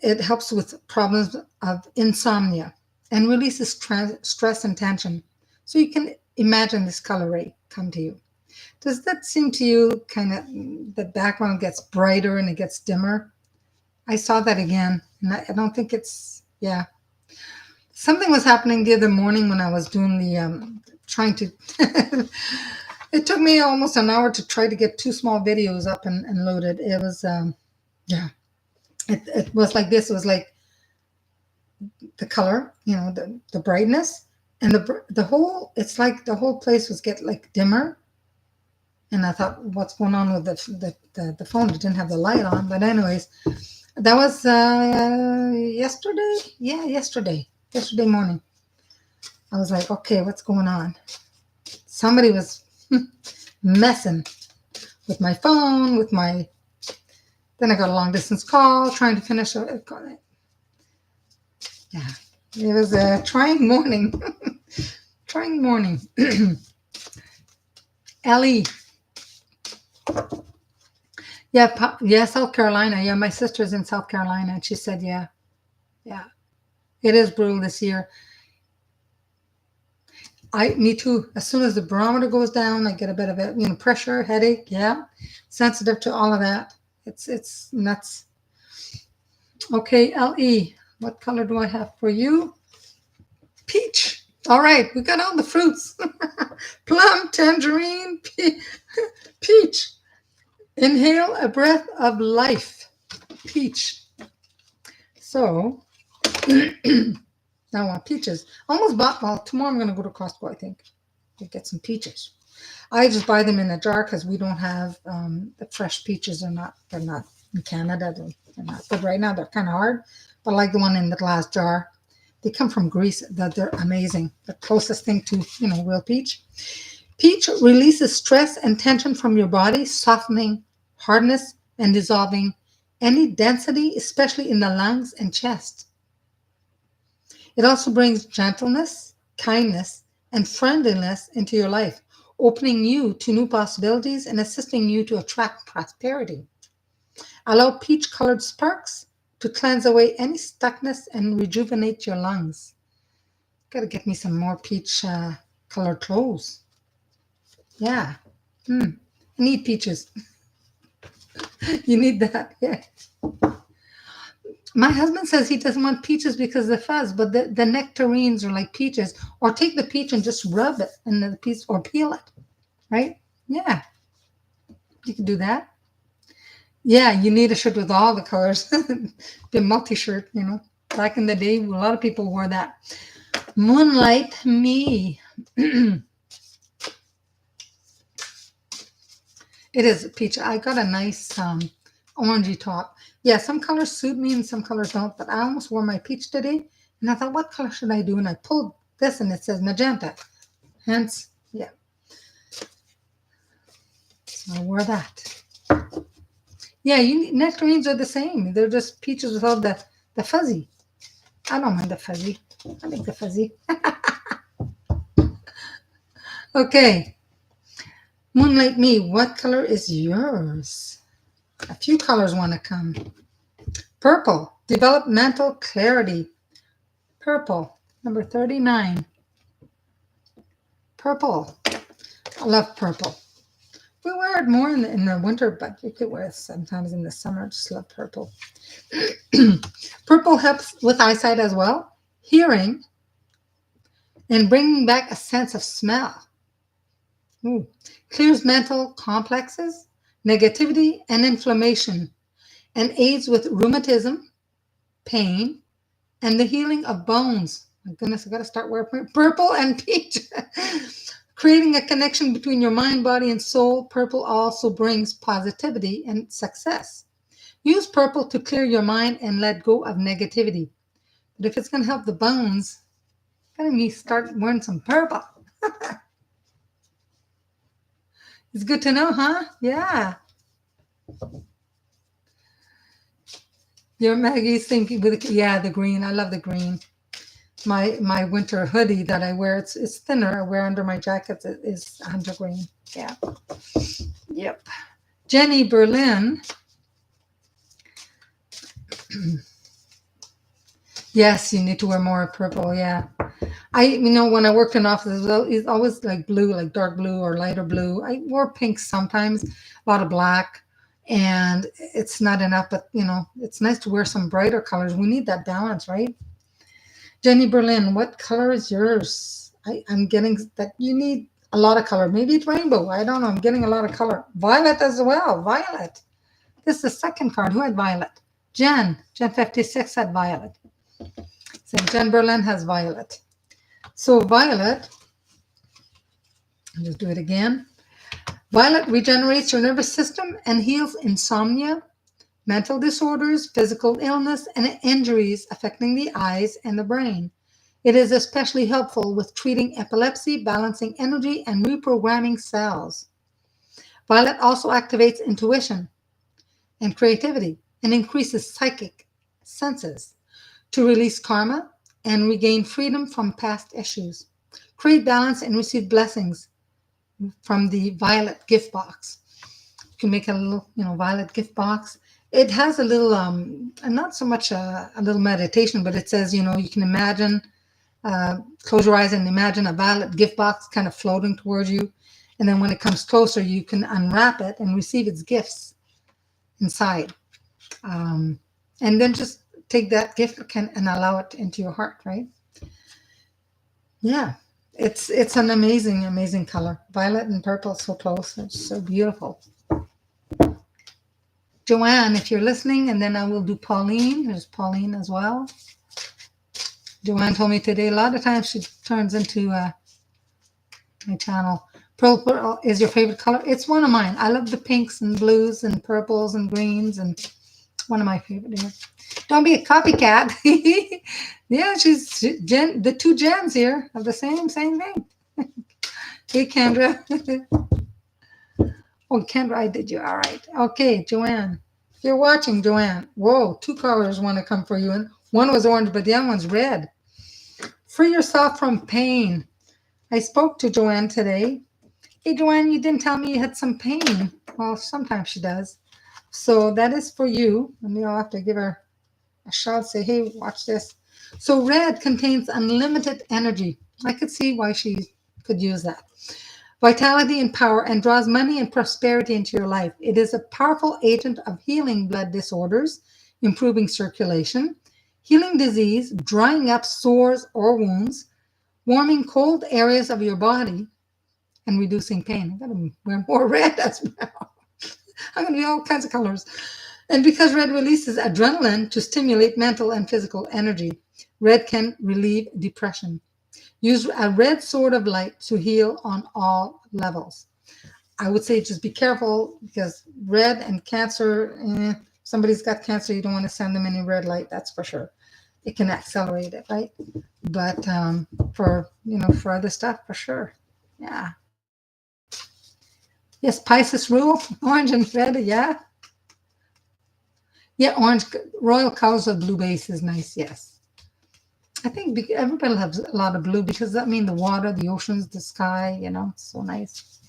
It helps with problems of insomnia and releases stress and tension. So you can imagine this color ray come to you. Does that seem to you kind of the background gets brighter and it gets dimmer? I saw that again, and I don't think it's, yeah. Something was happening the other morning when I was doing the trying to. It took me almost an hour to try to get two small videos up and loaded. It was yeah. It was like this. It was like the color, the brightness, and the whole. It's like the whole place was get like dimmer. And I thought, what's going on with the phone? It didn't have the light on. But anyways, that was yesterday. Yeah, yesterday morning. I was like, okay, what's going on? Somebody was messing with my phone, with my. Then I got a long distance call trying to finish. Yeah, it was a trying morning. Trying morning. Ellie. Yeah, yeah, South Carolina. Yeah, my sister's in South Carolina, and she said, yeah, it is brutal this year. Me too. As soon as the barometer goes down, I get a bit of a pressure, headache. Yeah, sensitive to all of that. It's nuts. Okay, Le, what color do I have for you? Peach. All right, we got all the fruits. Plum, tangerine, peach. Inhale a breath of life. Peach. So now I want peaches. Almost bought. Well, tomorrow I'm going to go to Costco, I think, to get some peaches. I just buy them in a jar because we don't have the fresh peaches. They're not in Canada. They're not good right now. They're kind of hard, but I like the one in the glass jar. They come from Greece. They're amazing. The closest thing to real peach. Peach releases stress and tension from your body, softening hardness and dissolving any density, especially in the lungs and chest. It also brings gentleness, kindness, and friendliness into your life, opening you to new possibilities and assisting you to attract prosperity. Allow peach colored sparks to cleanse away any stuckness and rejuvenate your lungs. Gotta get me some more peach colored clothes. Yeah. I need peaches. You need that. Yeah. My husband says he doesn't want peaches because of the fuzz, but the nectarines are like peaches. Or take the peach and just rub it in the piece or peel it, right? Yeah, you can do that. Yeah, you need a shirt with all the colors. Be a multi-shirt, Back in the day, a lot of people wore that. Moonlight me. It is peach. I got a nice orangey top. Yeah, some colors suit me and some colors don't, but I almost wore my peach today, and I thought, what color should I do? And I pulled this, and it says magenta. Hence, yeah. So I wore that. Yeah, nectarines are the same. They're just peaches without the fuzzy. I don't mind the fuzzy. I like the fuzzy. Okay. Moonlight me, what color is yours? A few colors want to come. Purple, developmental clarity. Purple, number 39. Purple. I love purple. We wear it more in the winter, but you could wear it sometimes in the summer. I just love purple. Purple helps with eyesight as well, hearing, and bringing back a sense of smell. Ooh. Clears mental complexes, negativity, and inflammation, and aids with rheumatism, pain, and the healing of bones. My goodness, I got to start wearing purple and peach. Creating a connection between your mind, body, and soul. Purple also brings positivity and success. Use purple to clear your mind and let go of negativity. But if it's going to help the bones, gotta me start wearing some purple. It's good to know, huh? Yeah. Your Maggie's thinking with yeah, the green. I love the green. My winter hoodie that I wear, it's thinner. I wear under my jackets. It is hunter green. Yeah. Yep. Jenny Berlin. Yes, you need to wear more purple. Yeah. When I worked in offices, it's always like blue, like dark blue or lighter blue. I wore pink sometimes, a lot of black, and it's not enough. But it's nice to wear some brighter colors. We need that balance, right? Jenny Berlin, what color is yours? I'm getting that you need a lot of color. Maybe it's rainbow. I don't know. I'm getting a lot of color. Violet as well. Violet. This is the second card. Who had violet? Jen 56 had violet. So Jen Berlin has violet. So violet, I'll just do it again. Violet regenerates your nervous system and heals insomnia, mental disorders, physical illness, and injuries affecting the eyes and the brain. It is especially helpful with treating epilepsy, balancing energy, and reprogramming cells. Violet also activates intuition and creativity and increases psychic senses to release karma and regain freedom from past issues. Create balance and receive blessings from the violet gift box. You can make a little, violet gift box. It has a little, not so much a little meditation, but it says, you can imagine, close your eyes and imagine a violet gift box kind of floating towards you. And then when it comes closer, you can unwrap it and receive its gifts inside. And then just take that gift and allow it into your heart, right? Yeah. It's an amazing color. Violet and purple so close. It's so beautiful. Joanne, if you're listening, and then I will do Pauline. There's Pauline as well. Joanne told me today a lot of times she turns into my channel. Purple is your favorite color? It's one of mine. I love the pinks and blues and purples and greens, and one of my favorite. Yeah. Don't be a copycat. Yeah, the two Jens here have the same thing. Hey, Kendra. Oh, Kendra, I did you. All right. Okay, Joanne. If you're watching, Joanne. Whoa, two colors want to come for you. And one was orange, but the other one's red. Free yourself from pain. I spoke to Joanne today. Hey, Joanne, you didn't tell me you had some pain. Well, sometimes she does. So that is for you. And I'll have to give her a shout, say, hey, watch this. So red contains unlimited energy. I could see why she could use that. Vitality and power, and draws money and prosperity into your life. It is a powerful agent of healing blood disorders, improving circulation, healing disease, drying up sores or wounds, warming cold areas of your body, and reducing pain. I'm going to wear more red as well. I'm going to be all kinds of colors. And because red releases adrenaline to stimulate mental and physical energy, red can relieve depression. Use a red sword of light to heal on all levels. I would say just be careful because red and cancer, somebody's got cancer, you don't want to send them any red light, that's for sure. It can accelerate it, right? But for other stuff, for sure. Yeah. Yes, Pisces rule, orange and red, yeah. Yeah, orange, royal colors of blue base is nice, yes. I think everybody has a lot of blue because that means the water, the oceans, the sky, it's so nice.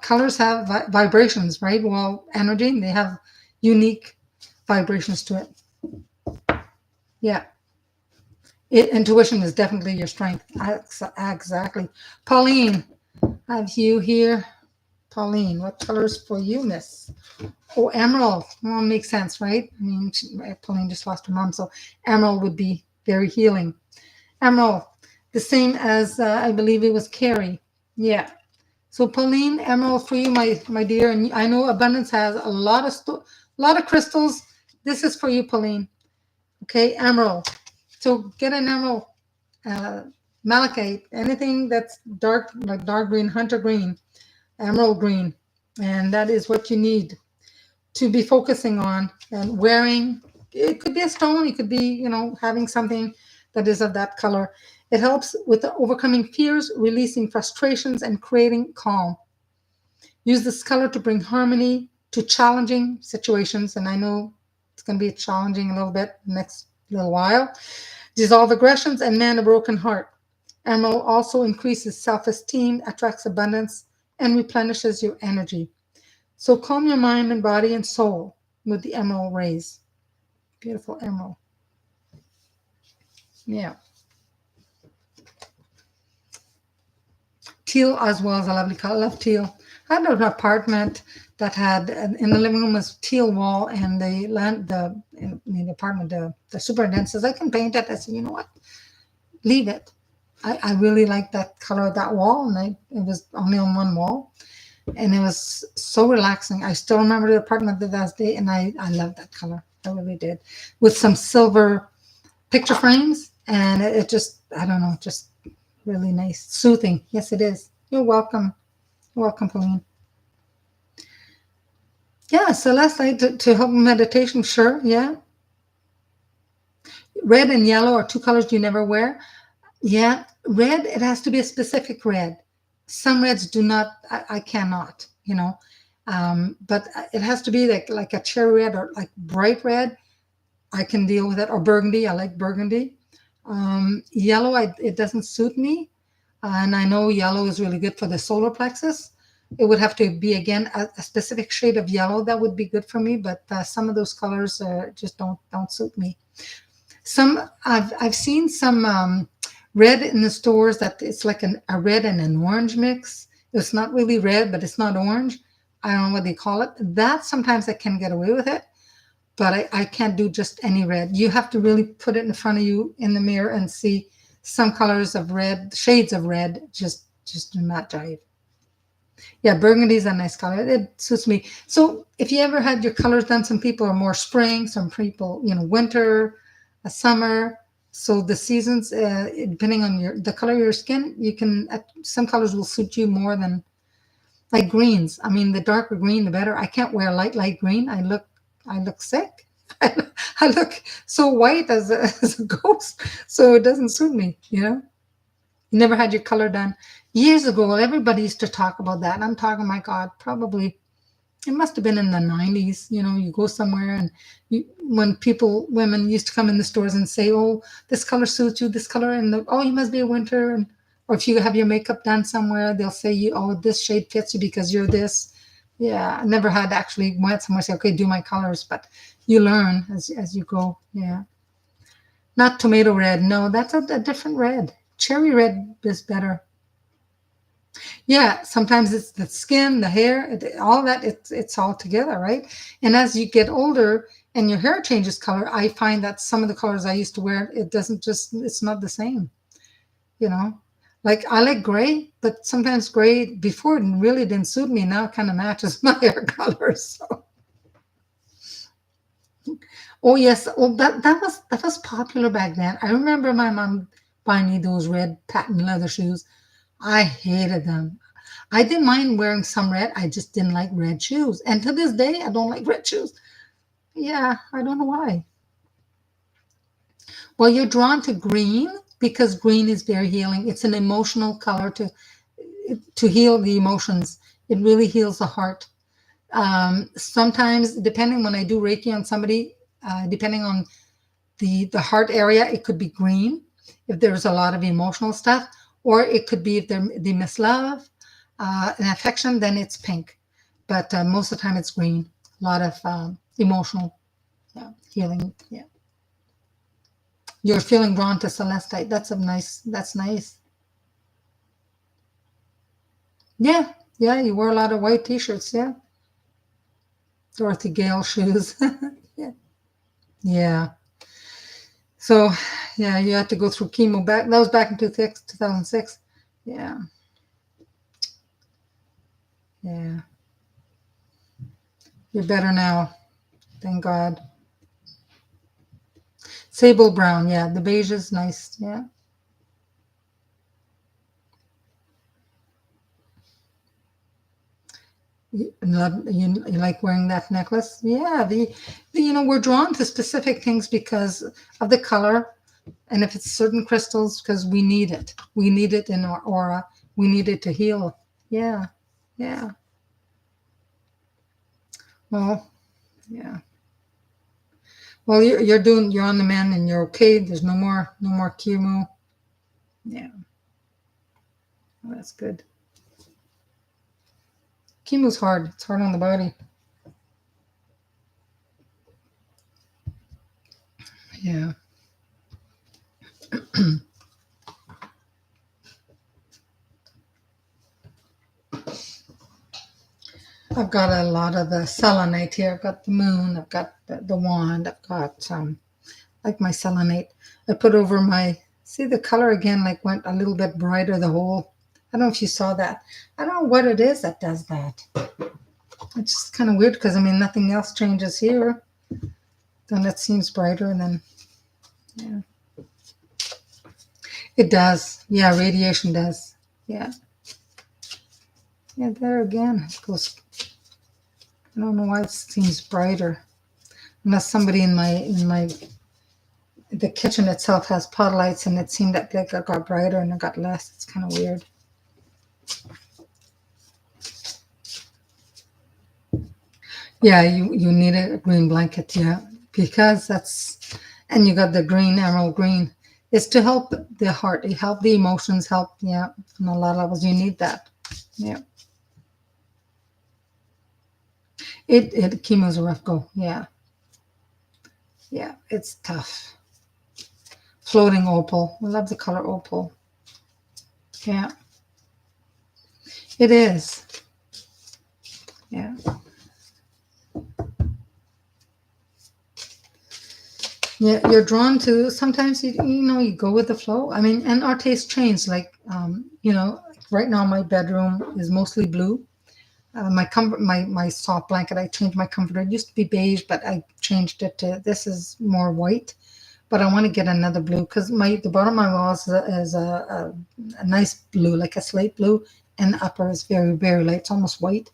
Colors have vibrations, right? Well, energy, they have unique vibrations to it. Yeah. Intuition is definitely your strength. Exactly. Pauline, I have you here. Pauline, what colors for you, miss? Oh, emerald. Well, makes sense, right? I mean, Pauline just lost her mom, so emerald would be very healing. Emerald, the same as I believe it was Carrie. Yeah. So Pauline, emerald for you, my dear, and I know Abundance has a lot of crystals. This is for you, Pauline. Okay, emerald. So get an emerald, malachite, anything that's dark, like dark green, hunter green, emerald green, and that is what you need to be focusing on and wearing. It could be a stone, it could be, having something that is of that color. It helps with overcoming fears, releasing frustrations, and creating calm. Use this color to bring harmony to challenging situations. And I know it's going to be challenging a little bit next little while. Dissolve aggressions and mend a broken heart. Emerald also increases self-esteem, attracts abundance, and replenishes your energy. So calm your mind and body and soul with the emerald rays. Beautiful emerald. Yeah. Teal as well is a lovely color. I love teal. I had an apartment that had in the living room was teal wall, and the apartment the superintendent says I can paint it. I said, you know what, leave it. I really like that color of that wall, and it was only on one wall, and it was so relaxing. I still remember the apartment the last day, and I loved that color. I really did, with some silver picture frames, and it just I don't know, just really nice, soothing. Yes, it is. You're welcome. You're welcome, Pauline. Yeah, Celeste, to help meditation, sure, yeah. Red and yellow are two colors you never wear. Yeah, red, it has to be a specific red. Some reds do not, I cannot, but it has to be like a cherry red or like bright red. I can deal with it. Or burgundy, I like burgundy. Yellow, it doesn't suit me. And I know yellow is really good for the solar plexus. It would have to be, again, a specific shade of yellow that would be good for me, but some of those colors just don't suit me. I've seen some red in the stores that it's like a red and an orange mix. It's not really red, but it's not orange. I don't know what they call it. That sometimes I can get away with it, but I can't do just any red. You have to really put it in front of you in the mirror and see some colors of red, shades of red, just do not jive. Yeah, burgundy is a nice color. It suits me. So if you ever had your colors done, some people are more spring, some people, winter, summer. So the seasons, depending on the color of your skin, some colors will suit you more than like greens. I mean, the darker green, the better. I can't wear light green. I look sick. I look so white as a ghost. So it doesn't suit me, You never had your color done. Years ago, everybody used to talk about that. And I'm talking, my God, probably it must have been in the 90s. You go somewhere and when women used to come in the stores and say, oh, this color suits you, this color, and oh, you must be a winter. Or if you have your makeup done somewhere, they'll say, oh, this shade fits you because you're this. Yeah, I never had actually went somewhere and say, okay, do my colors, but you learn as you go. Yeah. Not tomato red. No, that's a different red. Cherry red is better. Yeah, sometimes it's the skin, the hair, all that. It's all together, right? And as you get older and your hair changes color, I find that some of the colors I used to wear, it's not the same. Like I like gray, but sometimes gray before really didn't suit me. Now it kind of matches my hair color. So. Oh yes, well that was popular back then. I remember my mom buying me those red patent leather shoes. I hated them. I didn't mind wearing some red. I just didn't like red shoes. And to this day, I don't like red shoes. Yeah, I don't know why. Well, you're drawn to green because green is very healing. It's an emotional color to heal the emotions. It really heals the heart. Sometimes, depending when I do Reiki on somebody, depending on the heart area, it could be green if there's a lot of emotional stuff, or it could be if they miss love, an affection, then it's pink. But most of the time it's green. A lot of emotional healing. Yeah. You're feeling drawn to celestite. That's nice. Yeah. Yeah. You wear a lot of white t-shirts. Yeah. Dorothy Gale shoes. Yeah. Yeah. So, yeah, you had to go through chemo back. That was back in 2006. Yeah. Yeah. You're better now. Thank God. Sable brown. Yeah. The beige is nice. Yeah. You like wearing that necklace? Yeah. We're drawn to specific things because of the color. And if it's certain crystals, because we need it. We need it in our aura. We need it to heal. Yeah. Yeah. Well, yeah. Well, you're on the mend and you're okay. There's no more chemo. Yeah, well, that's good. Chemo's hard. It's hard on the body. Yeah. I've got a lot of the selenite here. I've got the moon. I've got the wand. I've got like my selenite. I put over my, see the color again, like went a little bit brighter, the whole. I don't know if you saw that. I don't know what it is that does that. It's just kind of weird because I mean nothing else changes here. Then it seems brighter and then yeah. It does. Yeah, radiation does. Yeah. Yeah, there again. It goes, I don't know why it seems brighter. Unless somebody in my the kitchen itself has pod lights and it seemed that like it got brighter and it got less. It's kind of weird. Yeah, you need a green blanket, yeah. Because that's, and you got the green, emerald green. It's to help the heart, it help the emotions, help, yeah. On a lot of levels, you need that. Yeah. It chemo's a rough go, yeah. Yeah, it's tough. Floating opal. I love the color opal. Yeah, it is. Yeah. Yeah, you're drawn to, sometimes you go with the flow. I mean, and our taste change. Like, right now my bedroom is mostly blue. My comfort, my soft blanket, I changed my comforter. It used to be beige, but I changed it to, this is more white. But I want to get another blue because the bottom of my wall is a nice blue, like a slate blue, and the upper is very, very light. It's almost white.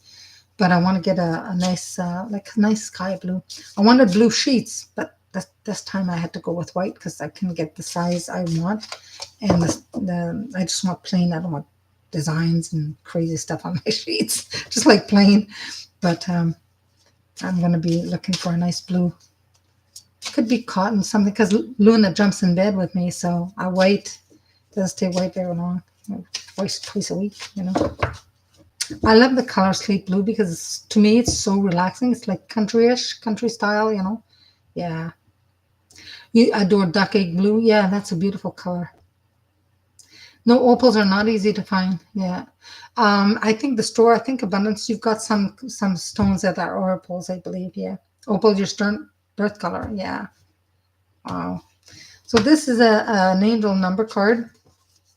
But I want to get a nice, like a nice sky blue. I wanted blue sheets, but this time I had to go with white because I couldn't get the size I want. And I just want plain. I don't want designs and crazy stuff on my sheets. Just like plain. But I'm going to be looking for a nice blue. Could be cotton, something, because Luna jumps in bed with me, so I wait. Doesn't stay white very long. Twice a week. I love the color slate blue because to me it's so relaxing. It's like countryish, country style. Yeah. You adore duck egg blue. Yeah, that's a beautiful color. No, opals are not easy to find. Yeah. I think I think Abundance, you've got some stones that are opals, I believe. Yeah. Opal, your stern birth color. Yeah. Wow. So this is an angel number card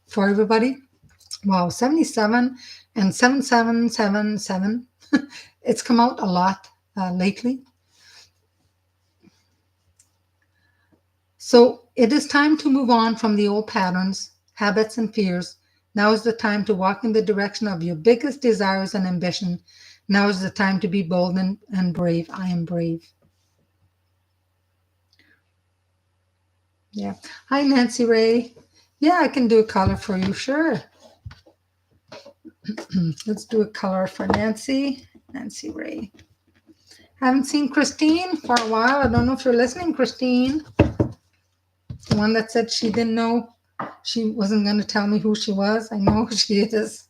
for everybody. Wow, 77 and 7777. It's come out a lot lately. So it is time to move on from the old patterns, habits, and fears. Now is the time to walk in the direction of your biggest desires and ambition. Now is the time to be bold and brave. I am brave. Yeah. Hi, Nancy Ray. Yeah, I can do a color for you. Sure. Let's do a color for Nancy. Nancy Ray. Haven't seen Christine for a while. I don't know if you're listening, Christine. The one that said she didn't know, she wasn't going to tell me who she was. I know who she is.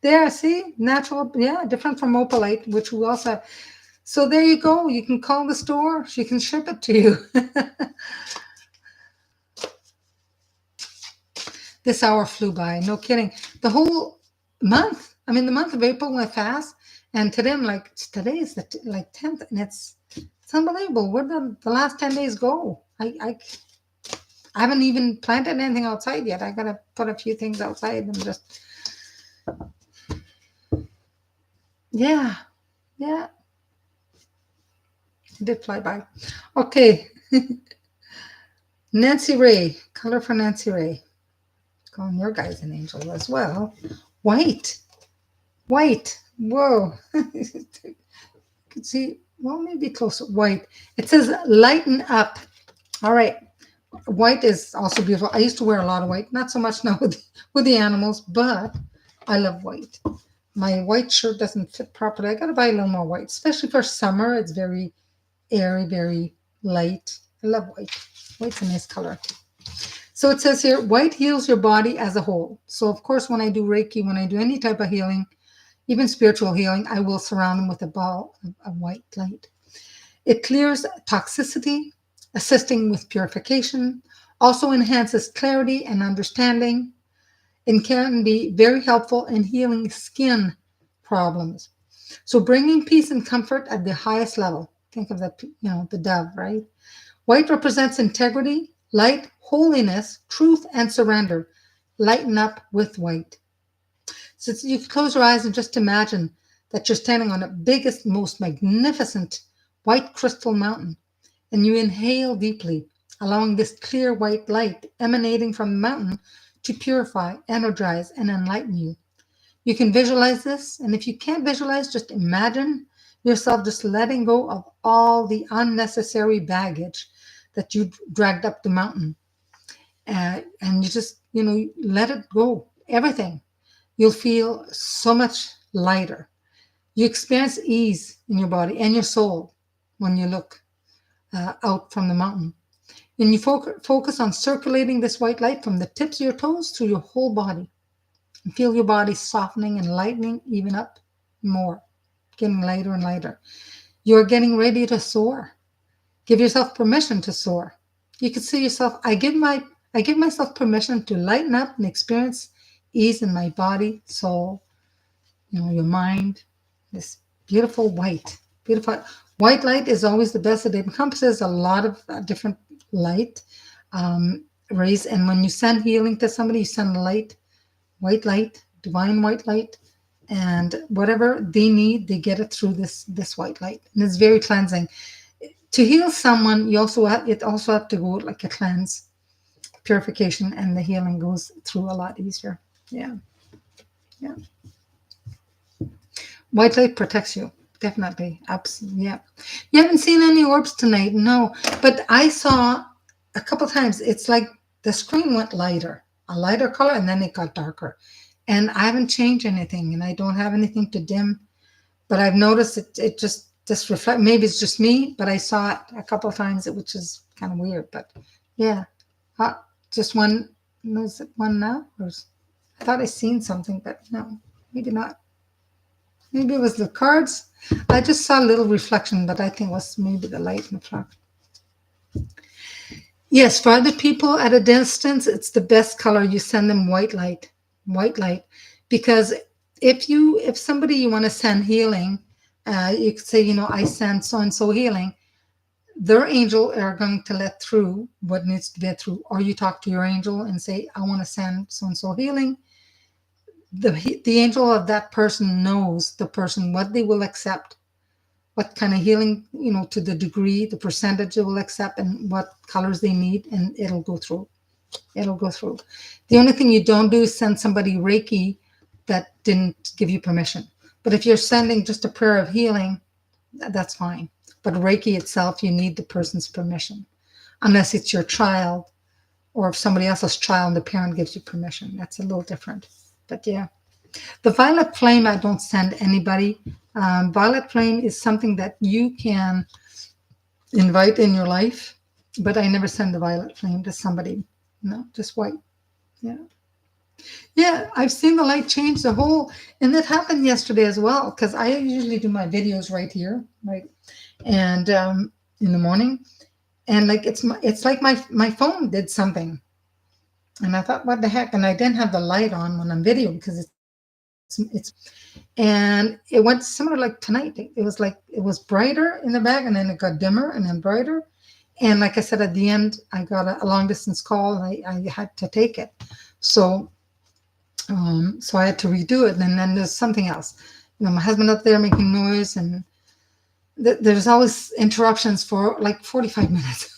There, see? Natural, yeah, different from opalite, which we also. So there you go. You can call the store. She can ship it to you. This hour flew by. No kidding. The whole month. I mean, the month of April went fast. And today I'm like, today is the 10th, and it's unbelievable. Where did the last 10 days go? I haven't even planted anything outside yet. I gotta put a few things outside and just, yeah. It did fly by. Okay. Nancy Ray, color for Nancy Ray. Calling your guys an angel as well. White. Whoa. You can see, well, maybe closer. White. It says lighten up. All right. White is also beautiful. I used to wear a lot of white, not so much now with the animals, but I love white. my white shirt doesn't fit properly. I got to buy a little more white, especially for summer. It's very airy, very light. I love white. White's a nice color. So it says here, white heals your body as a whole. So of course, when I do Reiki, when I do any type of healing, even spiritual healing, I will surround them with a ball of white light. It clears toxicity, assisting with purification, also enhances clarity and understanding, and can be very helpful in healing skin problems. So bringing peace and comfort at the highest level. Think of the, the dove, right? White represents integrity, light, holiness, truth, and surrender. Lighten up with white. So you can close your eyes and just imagine that you're standing on the biggest, most magnificent white crystal mountain, and you inhale deeply, allowing this clear white light emanating from the mountain to purify, energize, and enlighten you. You can visualize this, and if you can't visualize, just imagine yourself just letting go of all the unnecessary baggage that you dragged up the mountain. And you just, let it go, everything. You'll feel so much lighter. You experience ease in your body and your soul when you look out from the mountain. And you focus on circulating this white light from the tips of your toes through your whole body. And feel your body softening and lightening even up more, getting lighter and lighter. You're getting ready to soar. Give yourself permission to soar. You can see yourself, I give myself permission to lighten up and experience ease in my body, soul, your mind. This beautiful white. Beautiful white light is always the best. It encompasses a lot of different light rays. And when you send healing to somebody, you send light, white light, divine white light, and whatever they need, they get it through this white light. And it's very cleansing. To heal someone, you also have to go like a cleanse, purification, and the healing goes through a lot easier. Yeah. Yeah. White light protects you. Definitely. Absolutely. Yeah. You haven't seen any orbs tonight? No. But I saw a couple times, it's like the screen went lighter, a lighter color, and then it got darker. And I haven't changed anything, and I don't have anything to dim. But I've noticed it just reflect. Maybe it's just me, but I saw it a couple of times, which is kind of weird. But yeah. Just one. Was it one now? I thought I seen something, but no, maybe not. Maybe it was the cards. I just saw a little reflection, but I think it was maybe the light in the front. Yes, for other people at a distance, it's the best color. You send them white light, because if somebody you want to send healing, you could say, I send so and so healing. Their angel are going to let through what needs to get through, or you talk to your angel and say, I want to send so and so healing. The angel of that person knows the person, what they will accept, what kind of healing, to the degree, the percentage they will accept, and what colors they need, and it'll go through. It'll go through. The only thing you don't do is send somebody Reiki that didn't give you permission. But if you're sending just a prayer of healing, that's fine. But Reiki itself, you need the person's permission, unless it's your child, or if somebody else's child and the parent gives you permission. That's a little different. But yeah, the violet flame, I don't send anybody. Violet flame is something that you can invite in your life, but I never send the violet flame to somebody. No, just white. Yeah. Yeah, I've seen the light change the whole, and that happened yesterday as well, because I usually do my videos right here, right, and in the morning, and like it's like my phone did something. And I thought, what the heck? And I didn't have the light on when I'm videoing because it's and it went similar like tonight. It was brighter in the back, and then it got dimmer and then brighter. And like I said, at the end, I got a long distance call, and I had to take it. So I had to redo it. And then there's something else. My husband up there making noise, and there's always interruptions for like 45 minutes.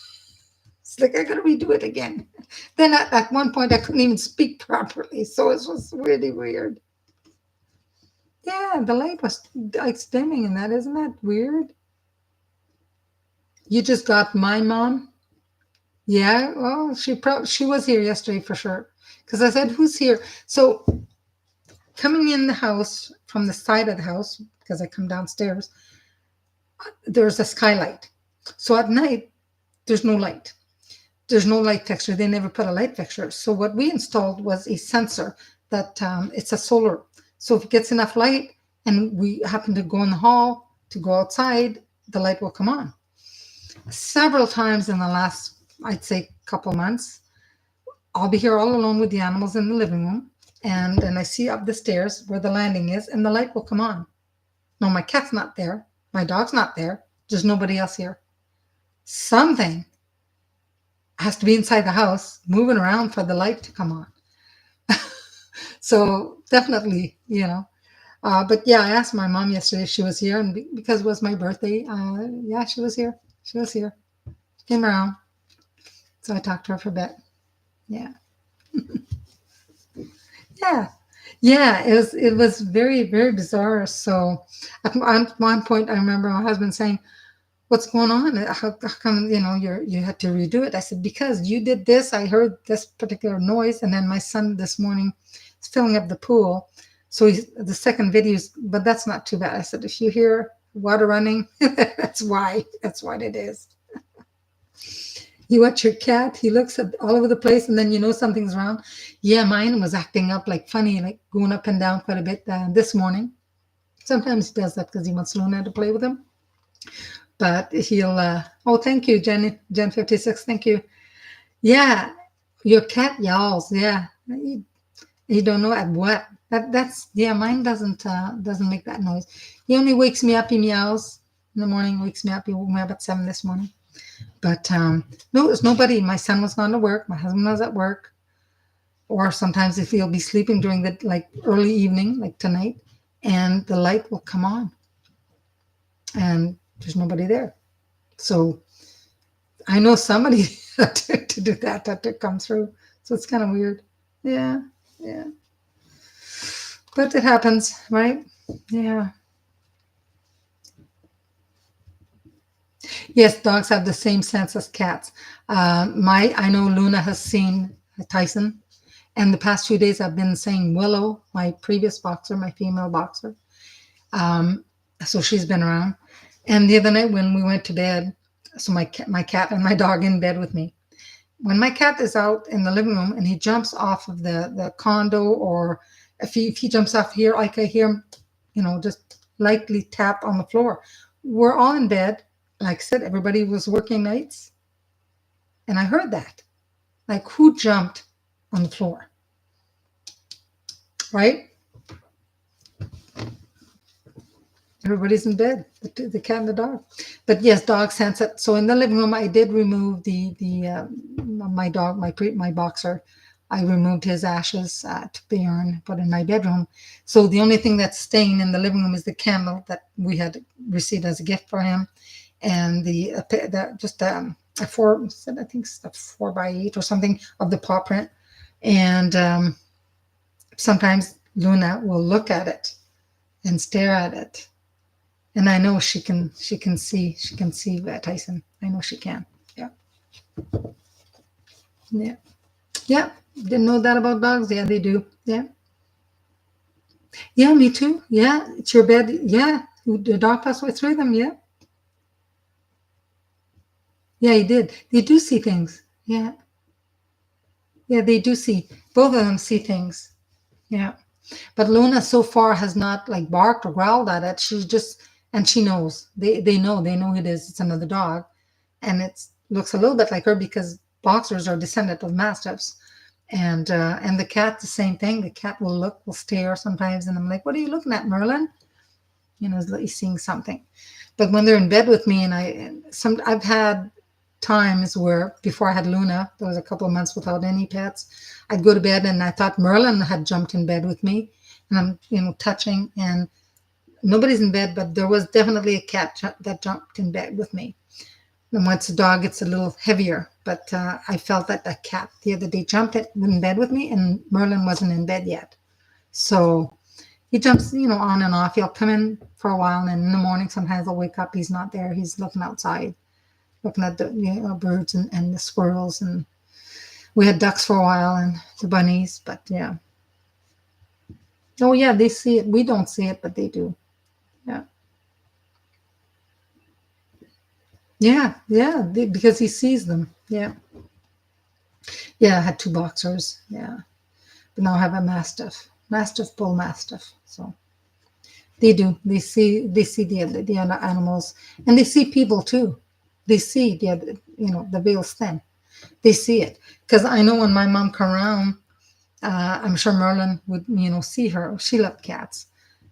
It's like, I got to redo it again. Then at one point, I couldn't even speak properly. So it was really weird. Yeah, the light was like dimming and that. Isn't that weird? You just got my mom? Yeah, well, she was here yesterday for sure. Because I said, who's here? So coming in the house from the side of the house, because I come downstairs, there's a skylight. So at night, there's no light. There's no light fixture. They never put a light fixture. So what we installed was a sensor that it's a solar. So if it gets enough light and we happen to go in the hall to go outside, the light will come on. Several times in the last, I'd say, couple months, I'll be here all alone with the animals in the living room, and I see up the stairs where the landing is, and the light will come on. No, my cat's not there. My dog's not there. There's nobody else here. Something has to be inside the house, moving around for the light to come on. So definitely, But yeah, I asked my mom yesterday if she was here, and because it was my birthday, yeah, she was here. She was here. She came around. So I talked to her for a bit. Yeah. Yeah. Yeah, it was very, very bizarre. So at one point, I remember my husband saying, "What's going on? How come you had to redo it?" I said, "Because you did this. I heard this particular noise, and then my son this morning is filling up the pool. So the second video is, but that's not too bad." I said, "If you hear water running, that's why. That's what it is." You watch your cat, he looks at all over the place, and then something's wrong. Yeah, mine was acting up like funny, like going up and down quite a bit this morning. Sometimes he does that because he wants Luna to play with him. But he'll, oh, thank you, Jen56, thank you. Yeah, your cat yowls, yeah. You don't know at what. Yeah, mine doesn't make that noise. He only wakes me up, he meows in the morning, wakes me up. He woke me up at 7 this morning. But no, there's nobody. My son was gone to work. My husband was at work. Or sometimes if he'll be sleeping during the early evening, like tonight, and the light will come on. And there's nobody there. So I know somebody to do that to come through. So it's kind of weird. Yeah. But it happens, right? Yeah. Yes, dogs have the same sense as cats. I know Luna has seen Tyson, and the past few days I've been saying Willow, my previous boxer, my female boxer. So she's been around. And the other night when we went to bed, so my cat and my dog in bed with me. When my cat is out in the living room and he jumps off of the condo, or if he jumps off here, I can hear him, just lightly tap on the floor. We're all in bed. Like I said, everybody was working nights. And I heard that. Like, who jumped on the floor? Right? Everybody's in bed, the cat and the dog. But yes, dog sense it. So in the living room, I did remove my dog, my boxer. I removed his ashes, took the urn, put in my bedroom. So the only thing that's staying in the living room is the candle that we had received as a gift for him, and just a four, I think it's a 4x8 or something of the paw print. And sometimes Luna will look at it and stare at it. And I know she can see Tyson. I know she can. Yeah. Yeah. Yeah. Didn't know that about dogs. Yeah, they do. Yeah. Yeah, me too. Yeah. It's your bed. Yeah. The dog passed away, 3 of them. Yeah. Yeah, he did. They do see things. Yeah. Yeah, they do see. Both of them see things. Yeah. But Luna so far has not barked or growled at it. And she knows. They know it is. It's another dog. And it looks a little bit like her because boxers are descendant of mastiffs. And the cat, the same thing. The cat will stare sometimes. And I'm like, "What are you looking at, Merlin?" He's seeing something. But when they're in bed with me, I've had times where before I had Luna, there was a couple of months without any pets, I'd go to bed and I thought Merlin had jumped in bed with me, and I'm touching, and nobody's in bed, but there was definitely a cat that jumped in bed with me. And once a dog, it's a little heavier, but I felt that a cat the other day jumped in bed with me, and Merlin wasn't in bed yet. So he jumps, on and off. He'll come in for a while, and in the morning sometimes I'll wake up, he's not there. He's looking outside, looking at the birds and the squirrels, and we had ducks for a while and the bunnies, but yeah. Oh yeah, they see it. We don't see it, but they do. Yeah. Yeah, yeah, because he sees them. Yeah. Yeah, I had two boxers. Yeah. But now I have a mastiff. Mastiff, bull mastiff. So they do. They see the other animals, and they see people too. They see the other, the veil's thin. They see it. Because I know when my mom come around, I'm sure Merlin would, see her. She loved cats.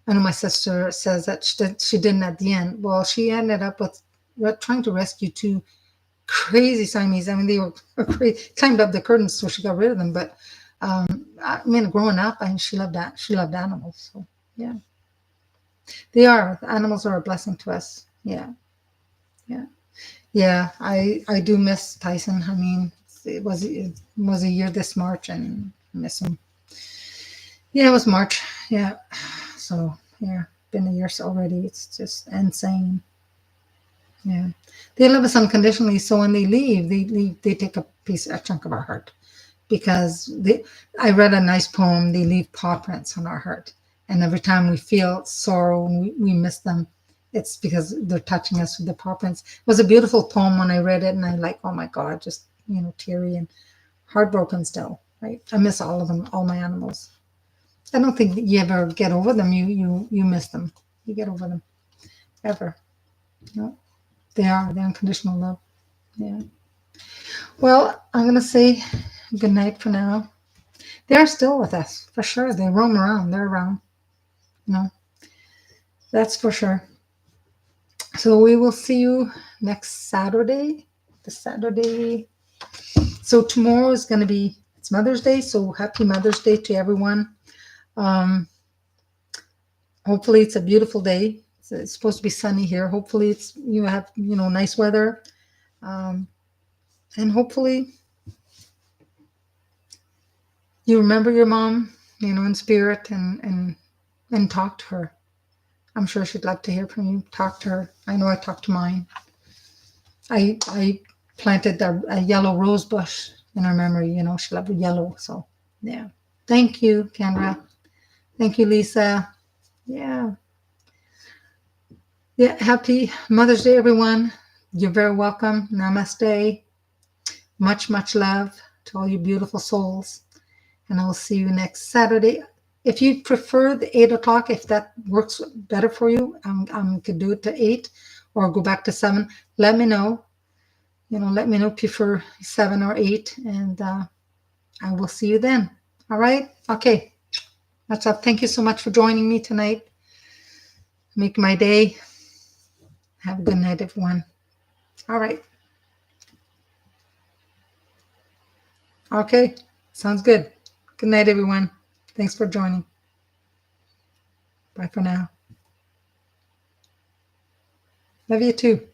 I know my sister says that she didn't at the end. Well, she ended up with trying to rescue two crazy Siamese. I mean, they were crazy, climbed up the curtains, so she got rid of them. But I mean, growing up, she loved that. She loved animals. So yeah, they are. Animals are a blessing to us. Yeah, yeah, yeah. I do miss Tyson. I mean, it was a year this March, and I miss him. Yeah, it was March. Yeah. So yeah, been a year already. It's just insane. Yeah, they love us unconditionally. So when they leave, they take a chunk of our heart, because I read a nice poem. They leave paw prints on our heart, and every time we feel sorrow and we miss them, it's because they're touching us with the paw prints. It was a beautiful poem when I read it, and I like, oh my God, just teary and heartbroken still. Right, I miss all of them, all my animals. I don't think that you ever get over them. You miss them. You get over them ever. No, they are the unconditional love. Yeah. Well, I'm gonna say good night for now. They are still with us for sure. They roam around. They're around. No, that's for sure. So we will see you next Saturday. The Saturday. So tomorrow is gonna be it's Mother's Day. So happy Mother's Day to everyone. Um, Hopefully it's a beautiful day. It's supposed to be sunny here. Hopefully it's you have nice weather, um, and hopefully you remember your mom, in spirit, and talk to her. I'm sure she'd love to hear from you. Talk to her. I know I talked to mine. I planted a yellow rose bush in her memory. She loved yellow. So yeah. Thank you, Kendra. Thank you, Lisa. Yeah. Yeah. Happy Mother's Day, everyone. You're very welcome. Namaste. Much, much love to all you beautiful souls. And I'll see you next Saturday. If you prefer the 8 o'clock, if that works better for you, I could do it to 8 or go back to 7. Let me know. Let me know if you prefer 7 or 8, and I will see you then. All right? Okay. That's up. Thank you so much for joining me tonight. Make my day. Have a good night, everyone. All right. Okay. Sounds good. Good night, everyone. Thanks for joining. Bye for now. Love you too.